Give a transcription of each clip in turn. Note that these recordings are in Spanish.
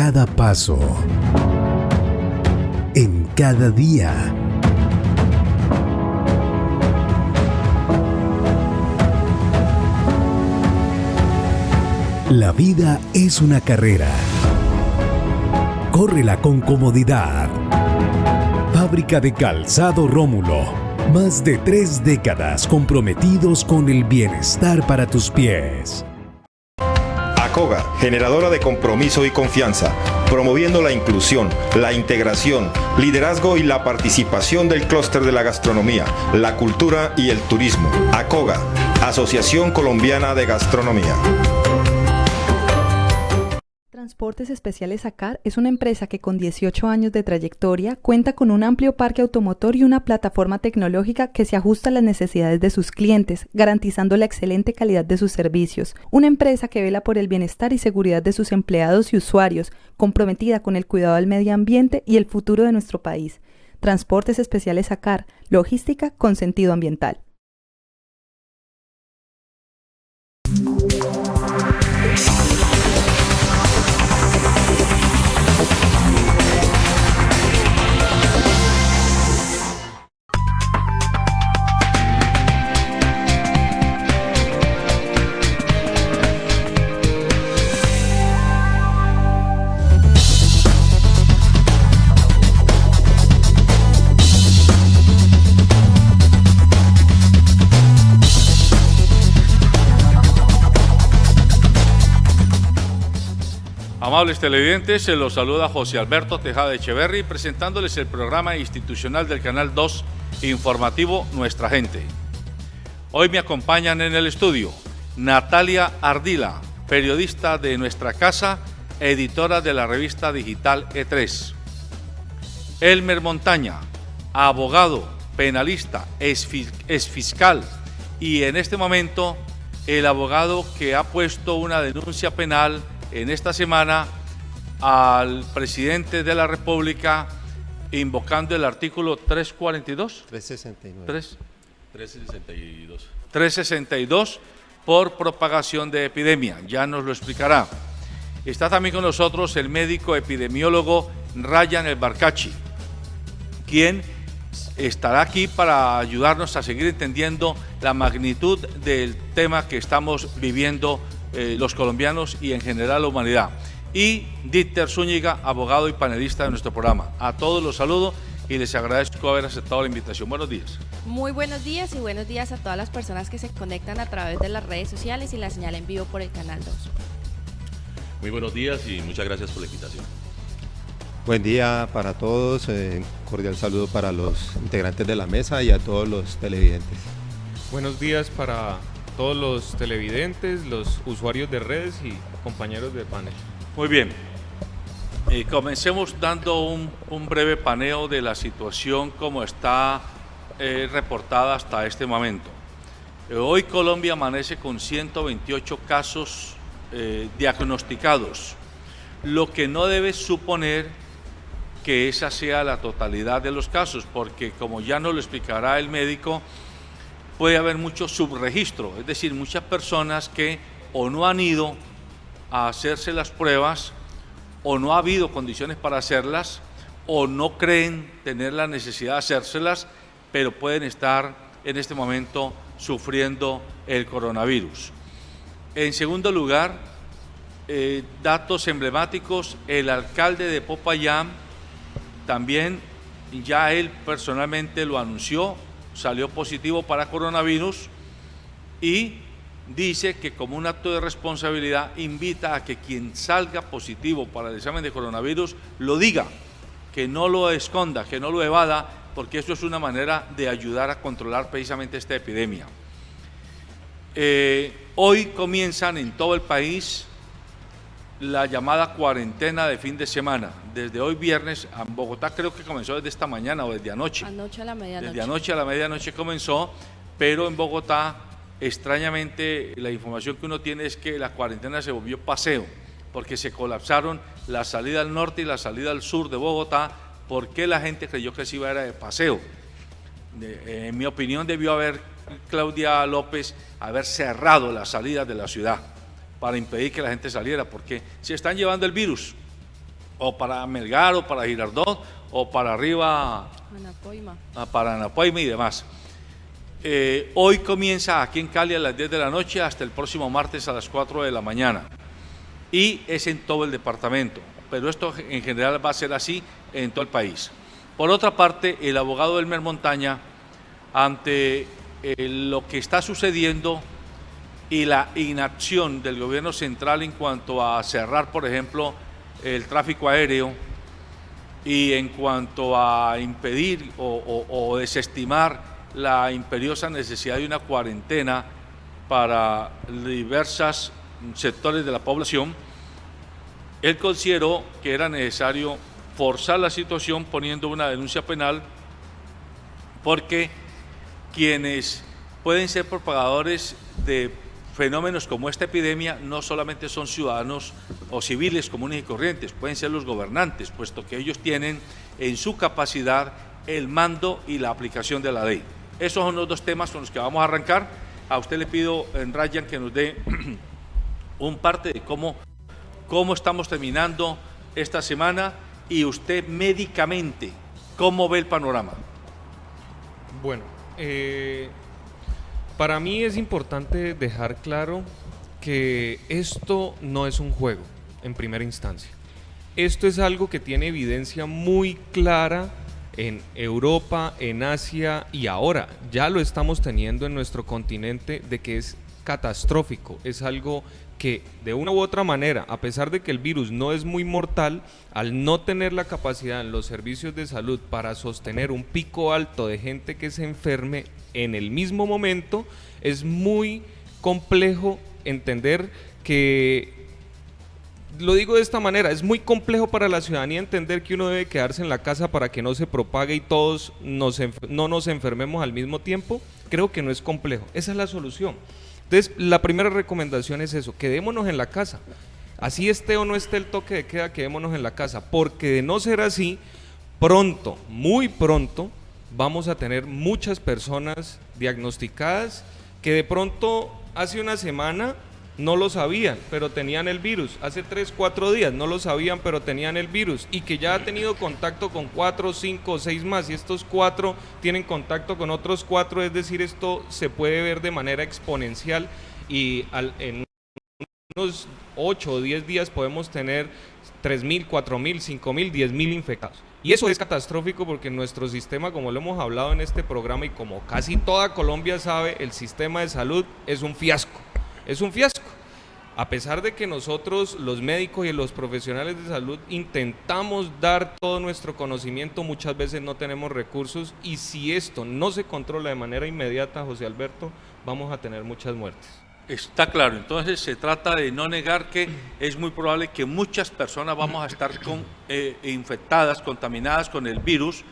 cada paso, en cada día. La vida es una carrera. Córrela con comodidad. Fábrica de Calzado Rómulo. Más de 3 décadas comprometidos con el bienestar para tus pies. ACOGA, generadora de compromiso y confianza, promoviendo la inclusión, la integración, liderazgo y la participación del clúster de la gastronomía, la cultura y el turismo. ACOGA, Asociación Colombiana de Gastronomía. Transportes Especiales ACAR es una empresa que con 18 años de trayectoria cuenta con un amplio parque automotor y una plataforma tecnológica que se ajusta a las necesidades de sus clientes, garantizando la excelente calidad de sus servicios. Una empresa que vela por el bienestar y seguridad de sus empleados y usuarios, comprometida con el cuidado del medio ambiente y el futuro de nuestro país. Transportes Especiales ACAR, logística con sentido ambiental. Amables televidentes, se los saluda José Alberto Tejada Echeverry, presentándoles el programa institucional del Canal 2 informativo Nuestra Gente. Hoy me acompañan en el estudio Natalia Ardila, periodista de Nuestra Casa, editora de la revista digital E3. Elmer Montaña, abogado, penalista, exfiscal y en este momento el abogado que ha puesto una denuncia penal en esta semana al presidente de la República invocando el artículo 342. 362 por propagación de epidemia, ya nos lo explicará. Está también con nosotros el médico epidemiólogo Ryan El Barcachi, quien estará aquí para ayudarnos a seguir entendiendo la magnitud del tema que estamos viviendo los colombianos y en general la humanidad. Y Dieter Zúñiga, abogado y panelista de nuestro programa. A todos los saludo y les agradezco haber aceptado la invitación. Buenos días. Muy buenos días y buenos días a todas las personas que se conectan a través de las redes sociales y la señal en vivo por el Canal 2. Muy buenos días y muchas gracias por la invitación. Buen día para todos, cordial saludo para los integrantes de la mesa y a todos los televidentes. Buenos días para todos los televidentes, los usuarios de redes y compañeros de panel. Muy bien, comencemos dando un breve paneo de la situación como está reportada hasta este momento. Hoy Colombia amanece con 128 casos diagnosticados, lo que no debe suponer que esa sea la totalidad de los casos, porque como ya nos lo explicará el médico, puede haber mucho subregistro, es decir, muchas personas que o no han ido a hacerse las pruebas, o no ha habido condiciones para hacerlas, o no creen tener la necesidad de hacérselas, pero pueden estar en este momento sufriendo el coronavirus. En segundo lugar, datos emblemáticos, el alcalde de Popayán también ya él personalmente lo anunció, salió positivo para coronavirus y dice que como un acto de responsabilidad invita a que quien salga positivo para el examen de coronavirus lo diga, que no lo esconda, que no lo evada, porque eso es una manera de ayudar a controlar precisamente esta epidemia. Hoy comienzan en todo el país la llamada cuarentena de fin de semana. Desde hoy viernes, en Bogotá creo que comenzó desde esta mañana o desde anoche. Anoche a la medianoche. Desde anoche a la medianoche comenzó, pero en Bogotá, extrañamente, la información que uno tiene es que la cuarentena se volvió paseo, porque se colapsaron la salida al norte y la salida al sur de Bogotá, porque la gente creyó que se iba a ir de paseo. En mi opinión, debió haber Claudia López haber cerrado las salidas de la ciudad para impedir que la gente saliera, porque se están llevando el virus. o para Melgar, o para Girardot, o para arriba, para Anapoima y demás. Hoy comienza aquí en Cali a las 10 de la noche hasta el próximo martes a las 4 de la mañana. Y es en todo el departamento, pero esto en general va a ser así en todo el país. Por otra parte, el abogado Elmer Montaña, ante lo que está sucediendo y la inacción del gobierno central en cuanto a cerrar, por ejemplo, el tráfico aéreo y en cuanto a impedir o desestimar la imperiosa necesidad de una cuarentena para diversos sectores de la población, él consideró que era necesario forzar la situación poniendo una denuncia penal, porque quienes pueden ser propagadores de fenómenos como esta epidemia no solamente son ciudadanos o civiles comunes y corrientes, pueden ser los gobernantes, puesto que ellos tienen en su capacidad el mando y la aplicación de la ley. Esos son los dos temas con los que vamos a arrancar. A usted le pido, Ryan, que nos dé un parte de cómo estamos terminando esta semana y usted médicamente, ¿cómo ve el panorama? Bueno, para mí es importante dejar claro que esto no es un juego en primera instancia. Esto es algo que tiene evidencia muy clara en Europa, en Asia y ahora ya lo estamos teniendo en nuestro continente, de que es catastrófico, es algo que de una u otra manera, a pesar de que el virus no es muy mortal, al no tener la capacidad en los servicios de salud para sostener un pico alto de gente que se enferme en el mismo momento, es muy complejo entender que, lo digo de esta manera, es muy complejo para la ciudadanía entender que uno debe quedarse en la casa para que no se propague y todos no nos enfermemos al mismo tiempo. Creo que no es complejo, esa es la solución. Entonces, la primera recomendación es eso, quedémonos en la casa. Así esté o no esté el toque de queda, quedémonos en la casa, porque de no ser así, pronto, muy pronto, vamos a tener muchas personas diagnosticadas que de pronto hace una semana no lo sabían, pero tenían el virus. Hace 3, 4 días no lo sabían, pero tenían el virus, y que ya ha tenido contacto con 4, 5, 6 más, y estos 4 tienen contacto con otros 4, es decir, esto se puede ver de manera exponencial, y en unos 8 o 10 días podemos tener 3.000, 4.000, 5.000, 10.000 infectados. Y eso es catastrófico, porque nuestro sistema, como lo hemos hablado en este programa y como casi toda Colombia sabe, el sistema de salud es un fiasco. Es un fiasco. A pesar de que nosotros, los médicos y los profesionales de salud, intentamos dar todo nuestro conocimiento, muchas veces no tenemos recursos, y si esto no se controla de manera inmediata, José Alberto, vamos a tener muchas muertes. Está claro, entonces se trata de no negar que es muy probable que muchas personas vamos a estar infectadas, contaminadas con el virus,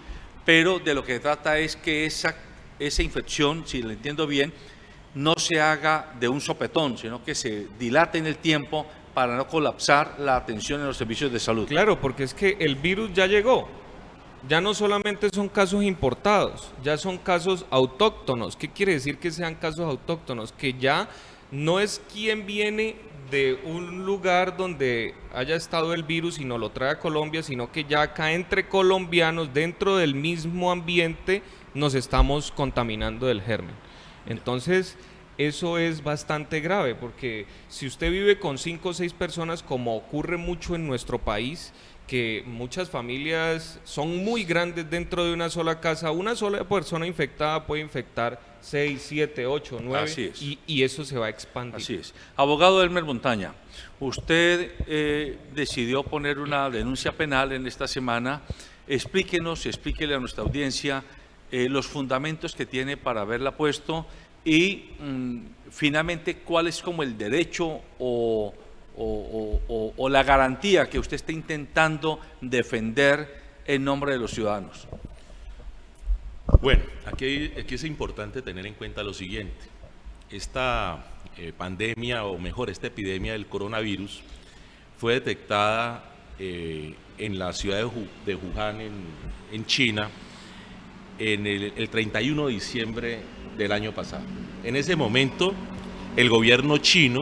pero de lo que se trata es que esa infección, si lo entiendo bien, no se haga de un sopetón, sino que se dilate en el tiempo para no colapsar la atención en los servicios de salud. Claro, porque es que el virus ya llegó. Ya no solamente son casos importados, ya son casos autóctonos. ¿Qué quiere decir que sean casos autóctonos? Que ya no es quien viene de un lugar donde haya estado el virus y nos lo trae a Colombia, sino que ya acá entre colombianos, dentro del mismo ambiente, nos estamos contaminando del germen. Entonces, eso es bastante grave, porque si usted vive con 5 o 6 personas, como ocurre mucho en nuestro país, que muchas familias son muy grandes dentro de una sola casa, una sola persona infectada puede infectar 6, 7, 8, 9, Así es. Y eso se va a expandir. Así es. Abogado Elmer Montaña, usted decidió poner una denuncia penal en esta semana. Explíquele a nuestra audiencia los fundamentos que tiene para haberla puesto y finalmente cuál es como el derecho o la garantía que usted está intentando defender en nombre de los ciudadanos. Bueno, aquí es importante tener en cuenta lo siguiente. Esta pandemia, o mejor, esta epidemia del coronavirus fue detectada en la ciudad de Wuhan, en China, en el 31 de diciembre del año pasado. En ese momento, el gobierno chino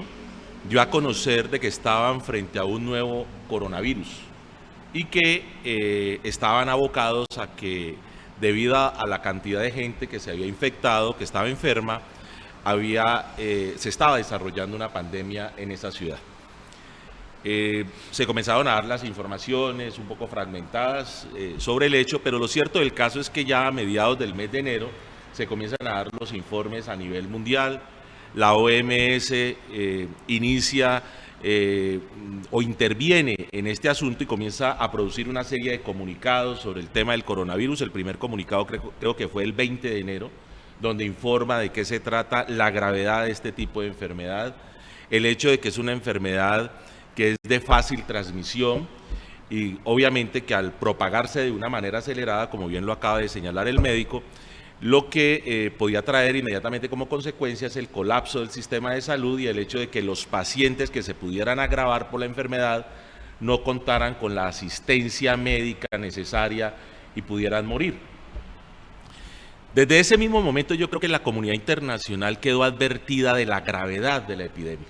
dio a conocer de que estaban frente a un nuevo coronavirus, y que estaban abocados a que, debido a la cantidad de gente que se había infectado, que estaba enferma, se estaba desarrollando una pandemia en esa ciudad. Se comenzaron a dar las informaciones un poco fragmentadas sobre el hecho, pero lo cierto del caso es que ya a mediados del mes de enero se comienzan a dar los informes a nivel mundial. La OMS inicia o interviene en este asunto y comienza a producir una serie de comunicados sobre el tema del coronavirus. El primer comunicado creo que fue el 20 de enero, donde informa de qué se trata, la gravedad de este tipo de enfermedad, el hecho de que es una enfermedad que es de fácil transmisión y obviamente que al propagarse de una manera acelerada, como bien lo acaba de señalar el médico, lo que podía traer inmediatamente como consecuencia es el colapso del sistema de salud y el hecho de que los pacientes que se pudieran agravar por la enfermedad no contaran con la asistencia médica necesaria y pudieran morir. Desde ese mismo momento yo creo que la comunidad internacional quedó advertida de la gravedad de la epidemia.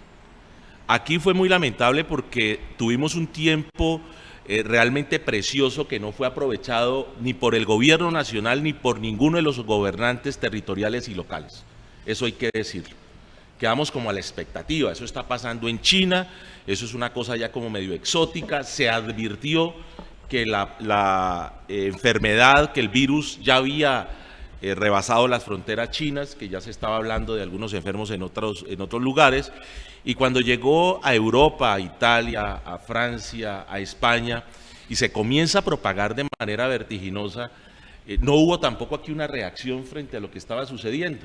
Aquí fue muy lamentable porque tuvimos un tiempo realmente precioso que no fue aprovechado ni por el gobierno nacional ni por ninguno de los gobernantes territoriales y locales. Eso hay que decirlo. Quedamos como a la expectativa, eso está pasando en China, eso es una cosa ya como medio exótica, se advirtió que la enfermedad, que el virus ya había rebasado las fronteras chinas, que ya se estaba hablando de algunos enfermos en otros lugares, y cuando llegó a Europa, a Italia, a Francia, a España, y se comienza a propagar de manera vertiginosa, no hubo tampoco aquí una reacción frente a lo que estaba sucediendo.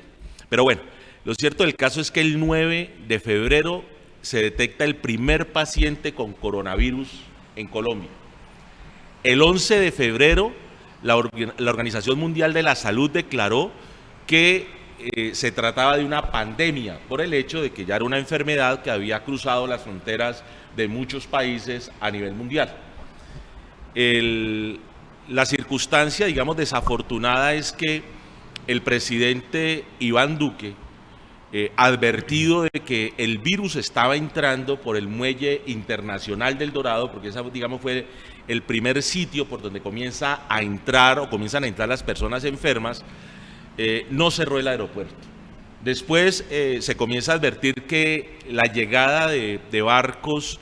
Pero bueno, lo cierto del caso es que el 9 de febrero se detecta el primer paciente con coronavirus en Colombia. El 11 de febrero, la Organización Mundial de la Salud declaró que se trataba de una pandemia por el hecho de que ya era una enfermedad que había cruzado las fronteras de muchos países a nivel mundial. La circunstancia, digamos, desafortunada es que el presidente Iván Duque, advertido de que el virus estaba entrando por el muelle internacional del Dorado, porque esa, digamos, fue el primer sitio por donde comienzan a entrar las personas enfermas, no cerró el aeropuerto. Después se comienza a advertir que la llegada de barcos,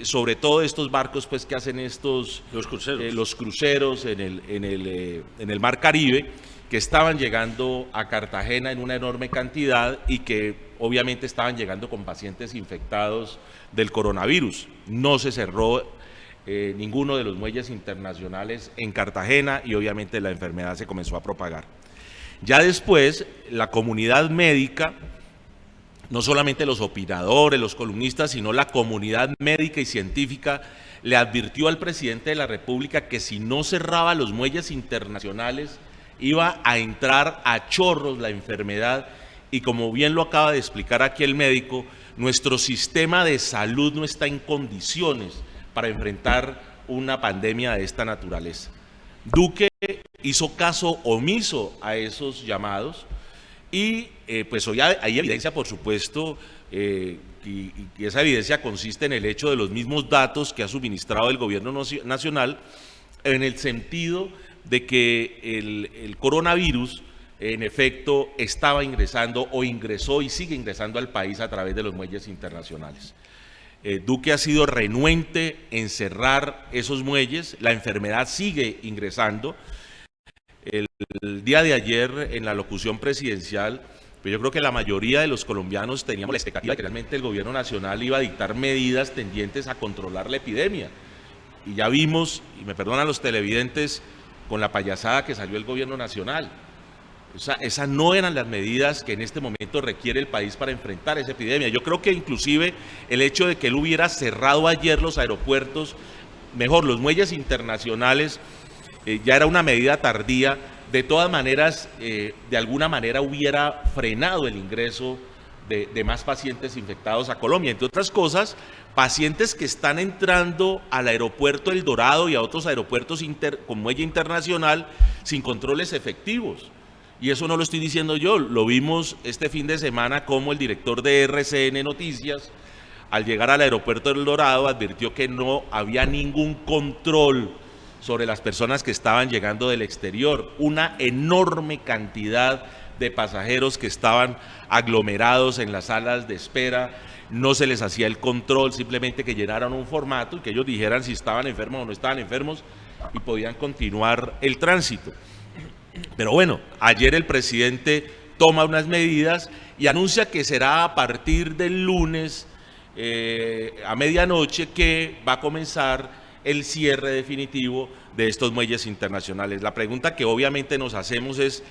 sobre todo estos barcos pues que hacen los cruceros en el Mar Caribe, que estaban llegando a Cartagena en una enorme cantidad y que obviamente estaban llegando con pacientes infectados del coronavirus. No se cerró ninguno de los muelles internacionales en Cartagena y obviamente la enfermedad se comenzó a propagar. Ya después, la comunidad médica, no solamente los opinadores, los columnistas, sino la comunidad médica y científica, le advirtió al presidente de la República que si no cerraba los muelles internacionales, iba a entrar a chorros la enfermedad y como bien lo acaba de explicar aquí el médico, nuestro sistema de salud no está en condiciones para enfrentar una pandemia de esta naturaleza. Duque hizo caso omiso a esos llamados y pues hoy hay evidencia, por supuesto, y esa evidencia consiste en el hecho de los mismos datos que ha suministrado el gobierno nacional en el sentido de que el coronavirus en efecto estaba ingresando o ingresó y sigue ingresando al país a través de los muelles internacionales. Duque ha sido renuente en cerrar esos muelles, la enfermedad sigue ingresando. El día de ayer en la locución presidencial, pues yo creo que la mayoría de los colombianos teníamos la expectativa de que realmente el gobierno nacional iba a dictar medidas tendientes a controlar la epidemia. Y ya vimos, y me perdonan los televidentes, con la payasada que salió el gobierno nacional. Esas no eran las medidas que en este momento requiere el país para enfrentar esa epidemia. Yo creo que inclusive el hecho de que él hubiera cerrado ayer los aeropuertos, los muelles internacionales, ya era una medida tardía. De todas maneras, de alguna manera hubiera frenado el ingreso de más pacientes infectados a Colombia. Entre otras cosas, pacientes que están entrando al aeropuerto El Dorado y a otros aeropuertos con muelle internacional sin controles efectivos. Y eso no lo estoy diciendo yo, lo vimos este fin de semana como el director de RCN Noticias al llegar al aeropuerto del Dorado, advirtió que no había ningún control sobre las personas que estaban llegando del exterior, una enorme cantidad de pasajeros que estaban aglomerados en las salas de espera, no se les hacía el control, simplemente que llenaran un formato y que ellos dijeran si estaban enfermos o no estaban enfermos y podían continuar el tránsito. Pero bueno, ayer el presidente toma unas medidas y anuncia que será a partir del lunes a medianoche que va a comenzar el cierre definitivo de estos muelles internacionales. La pregunta que obviamente nos hacemos es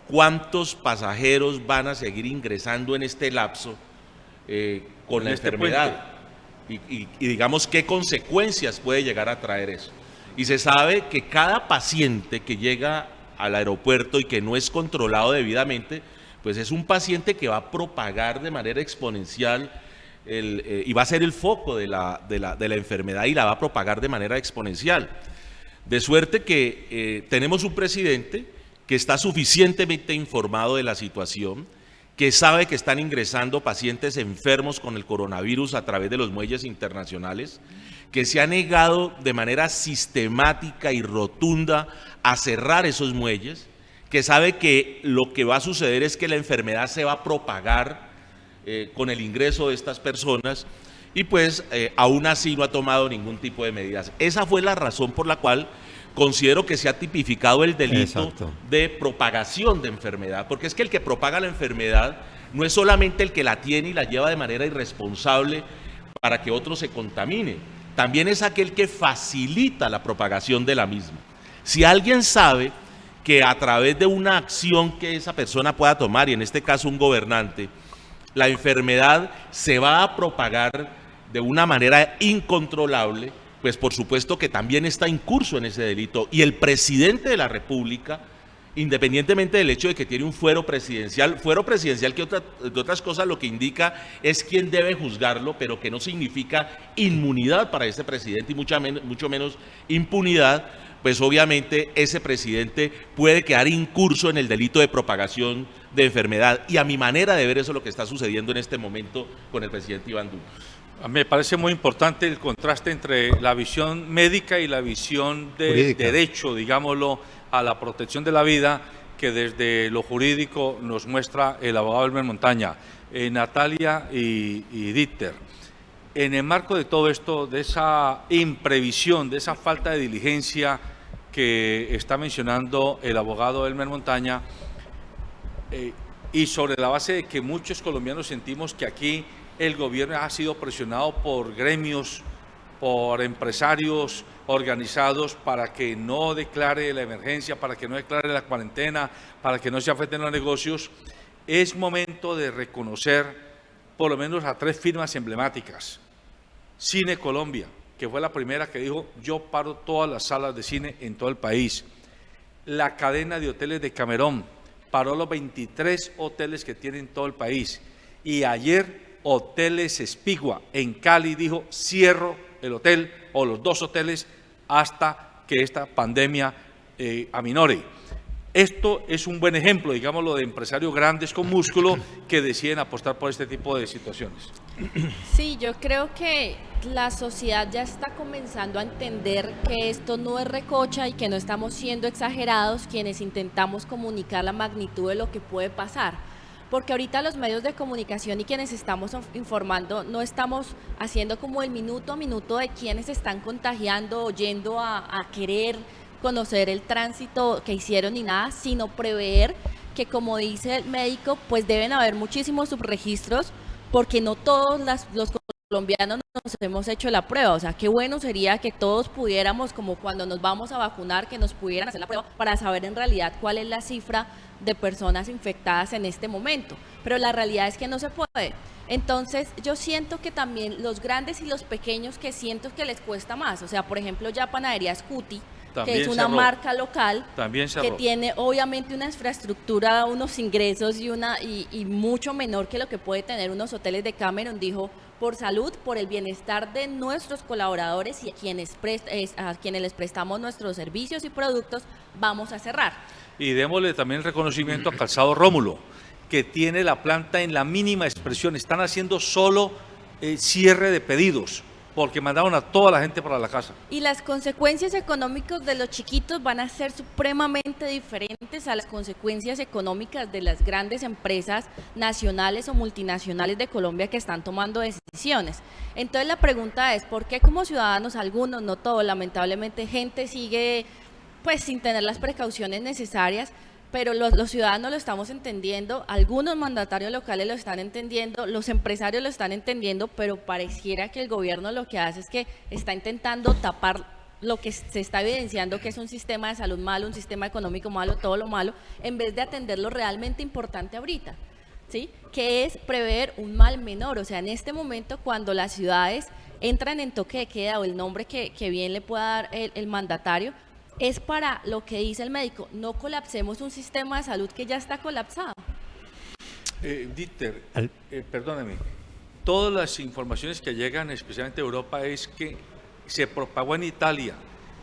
¿cuántos pasajeros van a seguir ingresando en este lapso con la enfermedad? Y digamos, ¿qué consecuencias puede llegar a traer eso? Y se sabe que cada paciente que llega al aeropuerto y que no es controlado debidamente, pues es un paciente que va a propagar de manera exponencial y va a ser el foco de la enfermedad y la va a propagar de manera exponencial. De suerte que tenemos un presidente que está suficientemente informado de la situación, que sabe que están ingresando pacientes enfermos con el coronavirus a través de los muelles internacionales, que se ha negado de manera sistemática y rotunda a cerrar esos muelles, que sabe que lo que va a suceder es que la enfermedad se va a propagar con el ingreso de estas personas y pues aún así no ha tomado ningún tipo de medidas. Esa fue la razón por la cual considero que se ha tipificado el delito de propagación de enfermedad, porque es que el que propaga la enfermedad no es solamente el que la tiene y la lleva de manera irresponsable para que otro se contamine, también es aquel que facilita la propagación de la misma. Si alguien sabe que a través de una acción que esa persona pueda tomar, y en este caso un gobernante, la enfermedad se va a propagar de una manera incontrolable, pues por supuesto que también está incurso en ese delito. Y el presidente de la República, independientemente del hecho de que tiene un fuero presidencial que de otras cosas lo que indica es quién debe juzgarlo, pero que no significa inmunidad para ese presidente y mucho menos impunidad, pues obviamente ese presidente puede quedar incurso en el delito de propagación de enfermedad. Y a mi manera de ver eso es lo que está sucediendo en este momento con el presidente Iván Duque. Me parece muy importante el contraste entre la visión médica y la visión de derecho, digámoslo, a la protección de la vida, que desde lo jurídico nos muestra el abogado Elmer Montaña, Natalia y Dieter. En el marco de todo esto, de esa imprevisión, de esa falta de diligencia que está mencionando el abogado Elmer Montaña, y sobre la base de que muchos colombianos sentimos que aquí el gobierno ha sido presionado por gremios, por empresarios organizados para que no declare la emergencia, para que no declare la cuarentena, para que no se afecten los negocios, es momento de reconocer por lo menos a 3 firmas emblemáticas. Cine Colombia, que fue la primera que dijo, yo paro todas las salas de cine en todo el país. La cadena de hoteles de Camerón paró los 23 hoteles que tiene en todo el país. Y ayer Hoteles Espigua en Cali dijo, cierro el hotel o los 2 hoteles hasta que esta pandemia aminore. Esto es un buen ejemplo, digámoslo, de empresarios grandes con músculo que deciden apostar por este tipo de situaciones. Sí, yo creo que la sociedad ya está comenzando a entender que esto no es recocha y que no estamos siendo exagerados quienes intentamos comunicar la magnitud de lo que puede pasar. Porque ahorita los medios de comunicación y quienes estamos informando no estamos haciendo como el minuto a minuto de quienes están contagiando o yendo a querer conocer el tránsito que hicieron ni nada, sino prever que, como dice el médico, pues deben haber muchísimos subregistros porque no todos los colombianos nos hemos hecho la prueba. O sea, qué bueno sería que todos pudiéramos, como cuando nos vamos a vacunar, que nos pudieran hacer la prueba para saber en realidad cuál es la cifra de personas infectadas en este momento, pero la realidad es que no se puede. Entonces yo siento que también los grandes y los pequeños que siento que les cuesta más, o sea, por ejemplo ya Panaderías Cuti, que es una marca local que tiene obviamente una infraestructura, unos ingresos y mucho menor que lo que puede tener unos hoteles de Cameron, dijo, por salud, por el bienestar de nuestros colaboradores y a quienes les prestamos nuestros servicios y productos, vamos a cerrar. Y démosle también el reconocimiento a Calzado Rómulo, que tiene la planta en la mínima expresión. Están haciendo solo cierre de pedidos, porque mandaron a toda la gente para la casa. Y las consecuencias económicas de los chiquitos van a ser supremamente diferentes a las consecuencias económicas de las grandes empresas nacionales o multinacionales de Colombia que están tomando decisiones. Entonces la pregunta es, ¿por qué como ciudadanos, algunos, no todos, lamentablemente gente sigue pues sin tener las precauciones necesarias? Pero los ciudadanos lo estamos entendiendo, algunos mandatarios locales lo están entendiendo, los empresarios lo están entendiendo, pero pareciera que el gobierno lo que hace es que está intentando tapar lo que se está evidenciando, que es un sistema de salud malo, un sistema económico malo, todo lo malo, en vez de atender lo realmente importante ahorita, ¿sí? Que es prever un mal menor. O sea, en este momento cuando las ciudades entran en toque de queda, o el nombre que bien le pueda dar el mandatario, es para lo que dice el médico, no colapsemos un sistema de salud que ya está colapsado. Dieter, perdóname, todas las informaciones que llegan, especialmente de Europa, es que se propagó en Italia,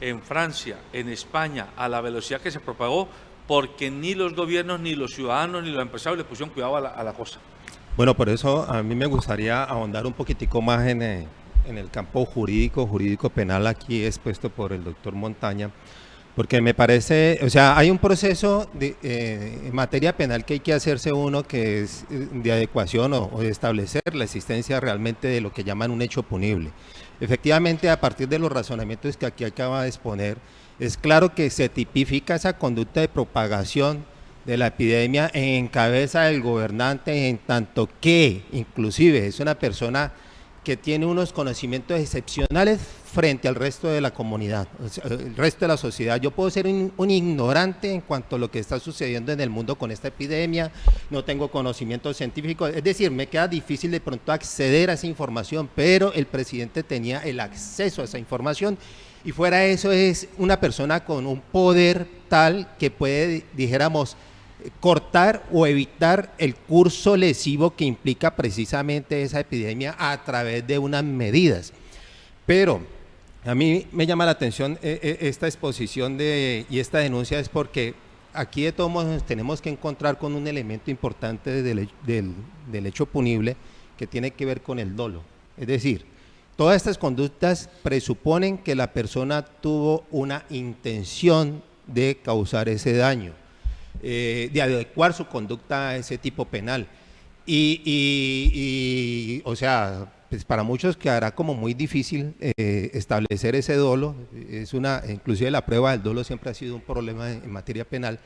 en Francia, en España, a la velocidad que se propagó, porque ni los gobiernos, ni los ciudadanos, ni los empresarios le pusieron cuidado a la cosa. Bueno, por eso a mí me gustaría ahondar un poquitico más en el campo jurídico penal aquí expuesto por el doctor Montaña, porque me parece, o sea, hay un proceso en materia penal que hay que hacerse uno, que es de adecuación o de establecer la existencia realmente de lo que llaman un hecho punible. Efectivamente, a partir de los razonamientos que aquí acaba de exponer, es claro que se tipifica esa conducta de propagación de la epidemia en cabeza del gobernante, en tanto que inclusive es una persona que tiene unos conocimientos excepcionales frente al resto de la comunidad, o sea, el resto de la sociedad. Yo puedo ser un ignorante en cuanto a lo que está sucediendo en el mundo con esta epidemia, no tengo conocimiento científico, es decir, me queda difícil de pronto acceder a esa información, pero el presidente tenía el acceso a esa información, y fuera de eso es una persona con un poder tal que puede, dijéramos, cortar o evitar el curso lesivo que implica precisamente esa epidemia a través de unas medidas. Pero a mí me llama la atención esta exposición y esta denuncia, es porque aquí de todos modos nos tenemos que encontrar con un elemento importante del hecho punible que tiene que ver con el dolo. Es decir, todas estas conductas presuponen que la persona tuvo una intención de causar ese daño, de adecuar su conducta a ese tipo penal. O sea, pues para muchos quedará como muy difícil establecer ese dolo. Inclusive la prueba del dolo siempre ha sido un problema en materia penal,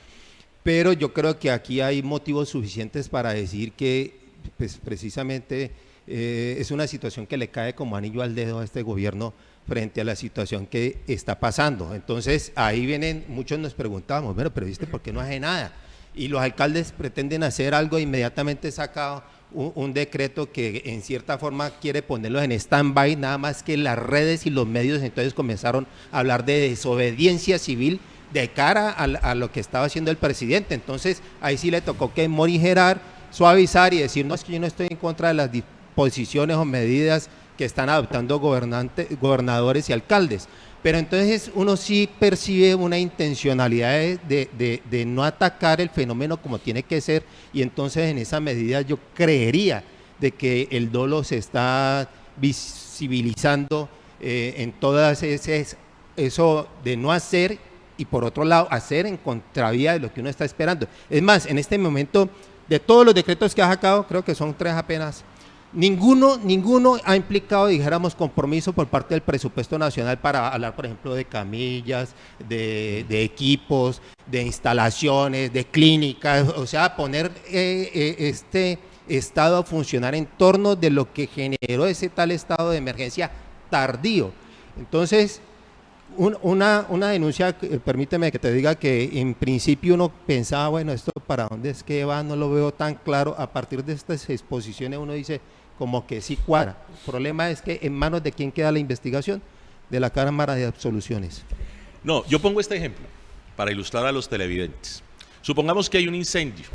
pero yo creo que aquí hay motivos suficientes para decir que pues, precisamente es una situación que le cae como anillo al dedo a este gobierno frente a la situación que está pasando. Entonces ahí vienen, muchos nos preguntábamos, bueno, pero ¿viste por qué no hace nada? Y los alcaldes pretenden hacer algo, inmediatamente saca un decreto que en cierta forma quiere ponerlos en stand-by, nada más que las redes y los medios entonces comenzaron a hablar de desobediencia civil de cara a lo que estaba haciendo el presidente. Entonces ahí sí le tocó que morigerar, suavizar y decir, no, es que yo no estoy en contra de las disposiciones o medidas que están adoptando gobernadores y alcaldes, pero entonces uno sí percibe una intencionalidad de no atacar el fenómeno como tiene que ser, y entonces en esa medida yo creería de que el dolo se está visibilizando en todas eso de no hacer, y por otro lado hacer en contravía de lo que uno está esperando. Es más, en este momento, de todos los decretos que ha sacado, creo que son 3 apenas, Ninguno ha implicado, dijéramos, compromiso por parte del presupuesto nacional para hablar, por ejemplo, de camillas, de equipos, de instalaciones, de clínicas, o sea, poner este estado a funcionar en torno de lo que generó ese tal estado de emergencia tardío. Entonces, una denuncia, permíteme que te diga que en principio uno pensaba, bueno, esto para dónde es que va, no lo veo tan claro. A partir de estas exposiciones uno dice como que sí cuadra. El problema es que en manos de quién queda la investigación, de la Cámara de Absoluciones. No, yo pongo este ejemplo para ilustrar a los televidentes. Supongamos que hay un incendio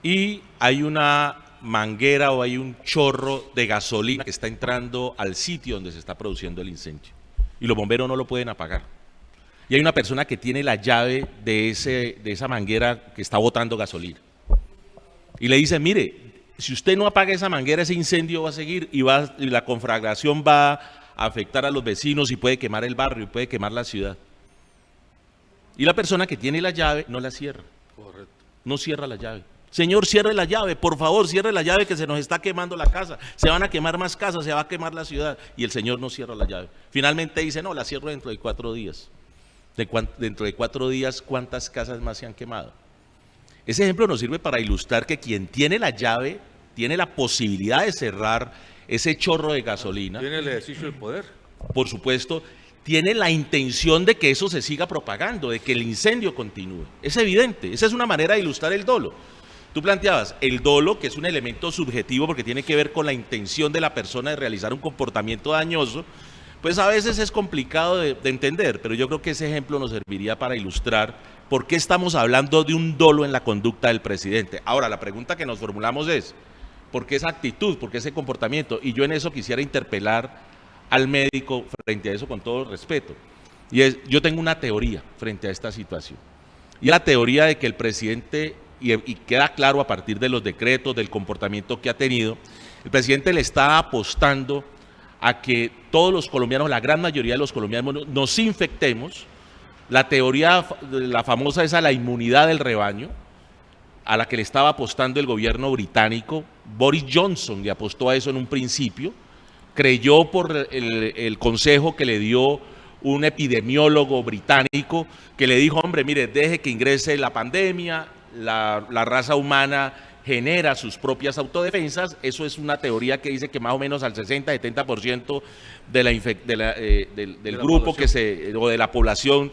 y hay una manguera o hay un chorro de gasolina que está entrando al sitio donde se está produciendo el incendio y los bomberos no lo pueden apagar. Y hay una persona que tiene la llave de esa manguera que está botando gasolina. Y le dice, mire, si usted no apaga esa manguera, ese incendio va a seguir y la conflagración va a afectar a los vecinos y puede quemar el barrio y puede quemar la ciudad. Y la persona que tiene la llave no la cierra. Correcto. No cierra la llave. Señor, cierre la llave, por favor, cierre la llave que se nos está quemando la casa. Se van a quemar más casas, se va a quemar la ciudad. Y el señor no cierra la llave. Finalmente dice, no, la cierro dentro de 4 días. Dentro de 4 días, ¿cuántas casas más se han quemado? Ese ejemplo nos sirve para ilustrar que quien tiene la llave tiene la posibilidad de cerrar ese chorro de gasolina. Tiene el ejercicio del poder. Por supuesto, tiene la intención de que eso se siga propagando, de que el incendio continúe. Es evidente, esa es una manera de ilustrar el dolo. Tú planteabas el dolo, que es un elemento subjetivo porque tiene que ver con la intención de la persona de realizar un comportamiento dañoso, pues a veces es complicado de entender, pero yo creo que ese ejemplo nos serviría para ilustrar por qué estamos hablando de un dolo en la conducta del presidente. Ahora, la pregunta que nos formulamos es, ¿por qué esa actitud, por qué ese comportamiento? Y yo en eso quisiera interpelar al médico frente a eso con todo respeto. Y yo tengo una teoría frente a esta situación. Y es la teoría de que el presidente, y queda claro a partir de los decretos, del comportamiento que ha tenido, el presidente le está apostando a que todos los colombianos, la gran mayoría de los colombianos, nos infectemos. La teoría, la famosa, es a la inmunidad del rebaño, a la que le estaba apostando el gobierno británico. Boris Johnson le apostó a eso en un principio, creyó por el consejo que le dio un epidemiólogo británico, que le dijo, hombre, mire, deje que ingrese la pandemia, la raza humana genera sus propias autodefensas. Eso es una teoría que dice que más o menos al 60-70% del grupo o de la población,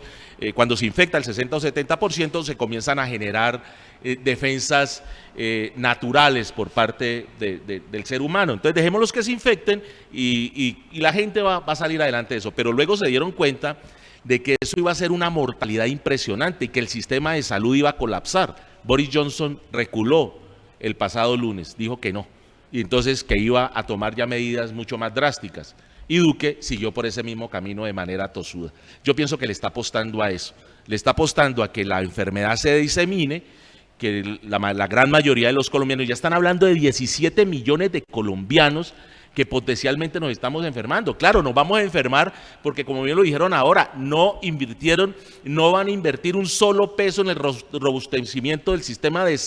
cuando se infecta el 60 o 70%, se comienzan a generar defensas naturales por parte del ser humano. Entonces dejémoslos que se infecten y la gente va a salir adelante de eso. Pero luego se dieron cuenta de que eso iba a ser una mortalidad impresionante y que el sistema de salud iba a colapsar. Boris Johnson reculó el pasado lunes, dijo que no, y entonces que iba a tomar ya medidas mucho más drásticas. Y Duque siguió por ese mismo camino de manera tosuda. Yo pienso que le está apostando a eso, le está apostando a que la enfermedad se disemine, que la gran mayoría de los colombianos, ya están hablando de 17 millones de colombianos que potencialmente nos estamos enfermando. Claro, nos vamos a enfermar porque, como bien lo dijeron ahora, no van a invertir un solo peso en el robustecimiento del sistema de